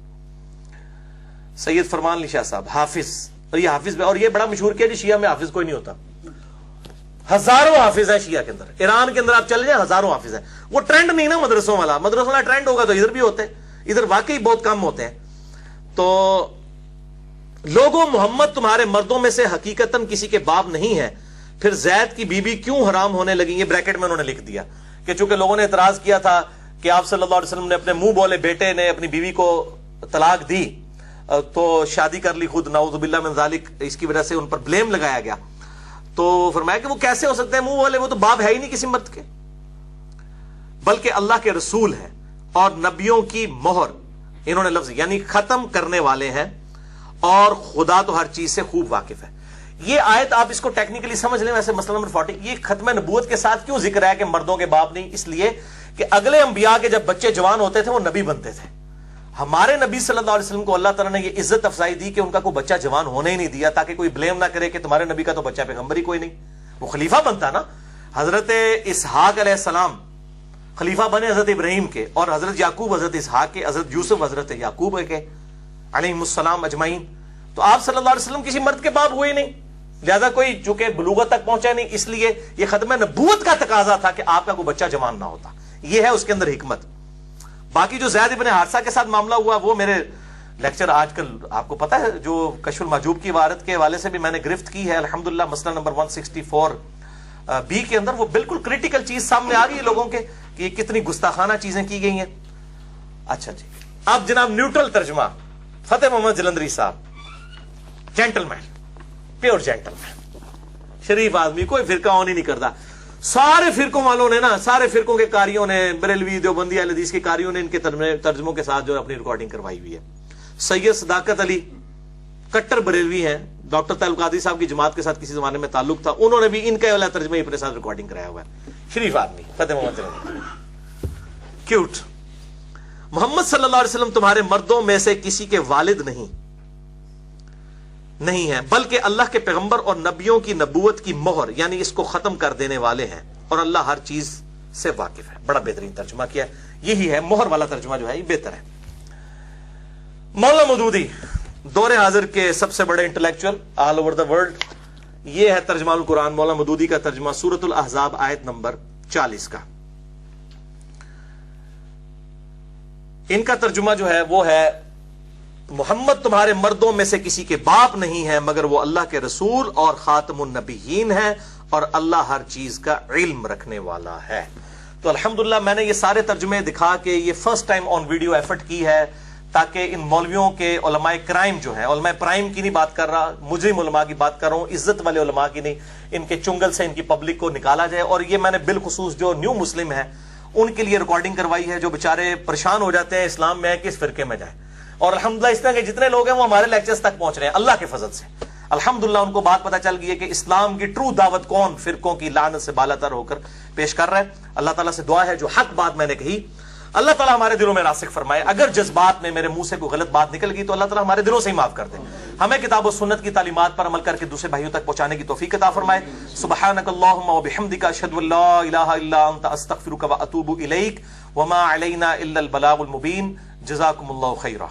سید فرمان علی شاہ صاحب حافظ, اور یہ حافظ اور یہ بڑا مشہور کیا جی, شیعہ میں حافظ کوئی نہیں ہوتا, ہزاروں حافظ ہیں شیعہ کے اندر. ایران کے اندر آپ چلے جائیں ہزاروں حافظ ہیں. وہ ٹرینڈ نہیں نا مدرسوں والا, مدرسوں والا ٹرینڈ ہوگا تو ادھر بھی ہوتے ہیں, ادھر واقعی بہت کم ہوتے ہیں. تو لوگوں محمد تمہارے مردوں میں سے حقیقتاً کسی کے باپ نہیں ہے, پھر زید کی بیوی کیوں حرام ہونے لگی. یہ بریکٹ میں انہوں نے لکھ دیا کہ چونکہ لوگوں نے اعتراض کیا تھا کہ آپ صلی اللہ علیہ وسلم نے اپنے منہ بولے بیٹے نے اپنی بیوی کو طلاق دی تو شادی کر لی خود, نعوذ باللہ من ذالک, اس کی وجہ سے ان پر بلیم لگایا گیا. تو فرمایا کہ وہ کیسے ہو سکتے ہیں منہ بولے, وہ تو باپ ہے ہی نہیں کسی مرد کے, بلکہ اللہ کے رسول ہیں اور نبیوں کی مہر, انہوں نے لفظ یعنی ختم کرنے والے ہیں, اور خدا تو ہر چیز سے خوب واقف ہے. یہ آیت آپ اس کو ٹیکنیکلی سمجھ لیں. ویسے مسئلہ نمبر 40 یہ ختم نبوت کے ساتھ کیوں ذکر ہے کہ مردوں کے باپ نہیں, اس لیے کہ اگلے انبیاء کے جب بچے جوان ہوتے تھے وہ نبی بنتے تھے. ہمارے نبی صلی اللہ علیہ وسلم کو اللہ تعالیٰ نے یہ عزت افزائی دی کہ ان کا کوئی بچہ جوان ہونے ہی نہیں دیا, تاکہ کوئی بلیم نہ کرے کہ تمہارے نبی کا تو بچہ پیغمبر ہی کوئی نہیں, وہ خلیفہ بنتا نا. حضرت اسحاق علیہ السلام خلیفہ بنے حضرت ابراہیم کے, اور حضرت یعقوب حضرت اسحاق کے, حضرت یوسف حضرت یعقوب کے علیہم السلام اجمعین. تو آپ صلی اللہ علیہ وسلم کسی مرد کے باپ ہوئے نہیں, لہذا کوئی چونکہ بلوغت تک پہنچا نہیں, اس لیے یہ ختم نبوت کا تقاضا تھا کہ آپ کا کوئی بچہ جوان نہ ہوتا. یہ ہے اس کے اندر حکمت. باقی جو زید ابن حارثہ کے ساتھ معاملہ ہوا وہ میرے لیکچر آج کل آپ کو پتا ہے, جو کشف المحجوب کی عبارت کے حوالے سے بھی میں نے گرفت کی ہے الحمدللہ, مسئلہ نمبر 164 بی کے اندر وہ بالکل کریٹیکل چیز سامنے آ گئی ہے لوگوں کے کہ کتنی گستاخانہ چیزیں کی گئی ہیں. اچھا جی اب جناب نیوٹرل ترجمہ فتح محمد جلندری صاحب, جینٹل مین, پیور جینٹل مین, شریف آدمی, کوئی فرقہ آن ہی نہیں کرتا. سارے فرقوں والوں نے نا, سارے فرقوں کے قاریوں نے, بریلوی دیوبندی اہل حدیث کے قاریوں نے ان کے ترجموں کے ساتھ جو اپنی ریکارڈنگ کروائی ہوئی ہے. سید صداقت علی کٹر بریلوی ہیں, ڈاکٹر طیب القادری صاحب کی جماعت کے ساتھ کسی زمانے میں تعلق تھا, انہوں نے بھی ان کا والا ترجمہ اپنے ساتھ ریکارڈنگ کرایا ہوا ہے. شریف آدمی فتح محمد جلندری, کیوٹ. محمد صلی اللہ علیہ وسلم تمہارے مردوں میں سے کسی کے والد نہیں ہیں, بلکہ اللہ کے پیغمبر اور نبیوں کی نبوت کی مہر یعنی اس کو ختم کر دینے والے ہیں, اور اللہ ہر چیز سے واقف ہے. بڑا بہترین ترجمہ کیا, یہی ہے مہر والا ترجمہ جو ہے یہ بہتر ہے. مولانا مودودی دور حاضر کے سب سے بڑے intellectual all over the world, یہ ہے ترجمہ القرآن مولانا مودودی کا ترجمہ سورۃ الاحزاب آیت نمبر 40 کا. ان کا ترجمہ جو ہے وہ ہے محمد تمہارے مردوں میں سے کسی کے باپ نہیں ہے مگر وہ اللہ کے رسول اور خاتم النبیین ہے, اور اللہ ہر چیز کا علم رکھنے والا ہے. تو الحمدللہ میں نے یہ سارے ترجمے دکھا کے یہ first time on video effort کی ہے, تاکہ ان مولویوں کے علماء کرائم جو ہیں, علماء پرائم کی نہیں بات کر رہا, مجرم علماء کی بات کر رہا ہوں, عزت والے علماء کی نہیں, ان کے چنگل سے ان کی پبلک کو نکالا جائے. اور یہ میں نے بالخصوص جو نیو مسلم ہے ان کے لیے ریکارڈنگ کروائی ہے, جو بیچارے پریشان ہو جاتے ہیں اسلام میں کس فرقے میں جائیں. اور الحمدللہ اس طرح کے جتنے لوگ ہیں وہ ہمارے لیکچرز تک پہنچ رہے ہیں اللہ کے فضل سے. الحمدللہ ان کو بات پتہ چل گئی ہے کہ اسلام کی ٹرو دعوت کون فرقوں کی لعنت سے بالا تر ہو کر پیش کر رہا ہے. اللہ تعالیٰ سے دعا ہے جو حق بات میں نے کہی اللہ تعالیٰ ہمارے دلوں میں راسخ فرمائے. اگر جذبات میں میرے منہ سے کوئی غلط بات نکل گئی تو اللہ تعالیٰ ہمارے دلوں سے ہی معاف کر دے. ہمیں کتاب و سنت کی تعلیمات پر عمل کر کے دوسرے بھائیوں تک پہنچانے کی توفیق عطا فرمائے. سبحانک اللہم و بحمدک اشہد ان لا الہ الا انت استغفرک و اتوب الیک وما علینا الا البلاغ المبین. جزاکم اللہ خیرا.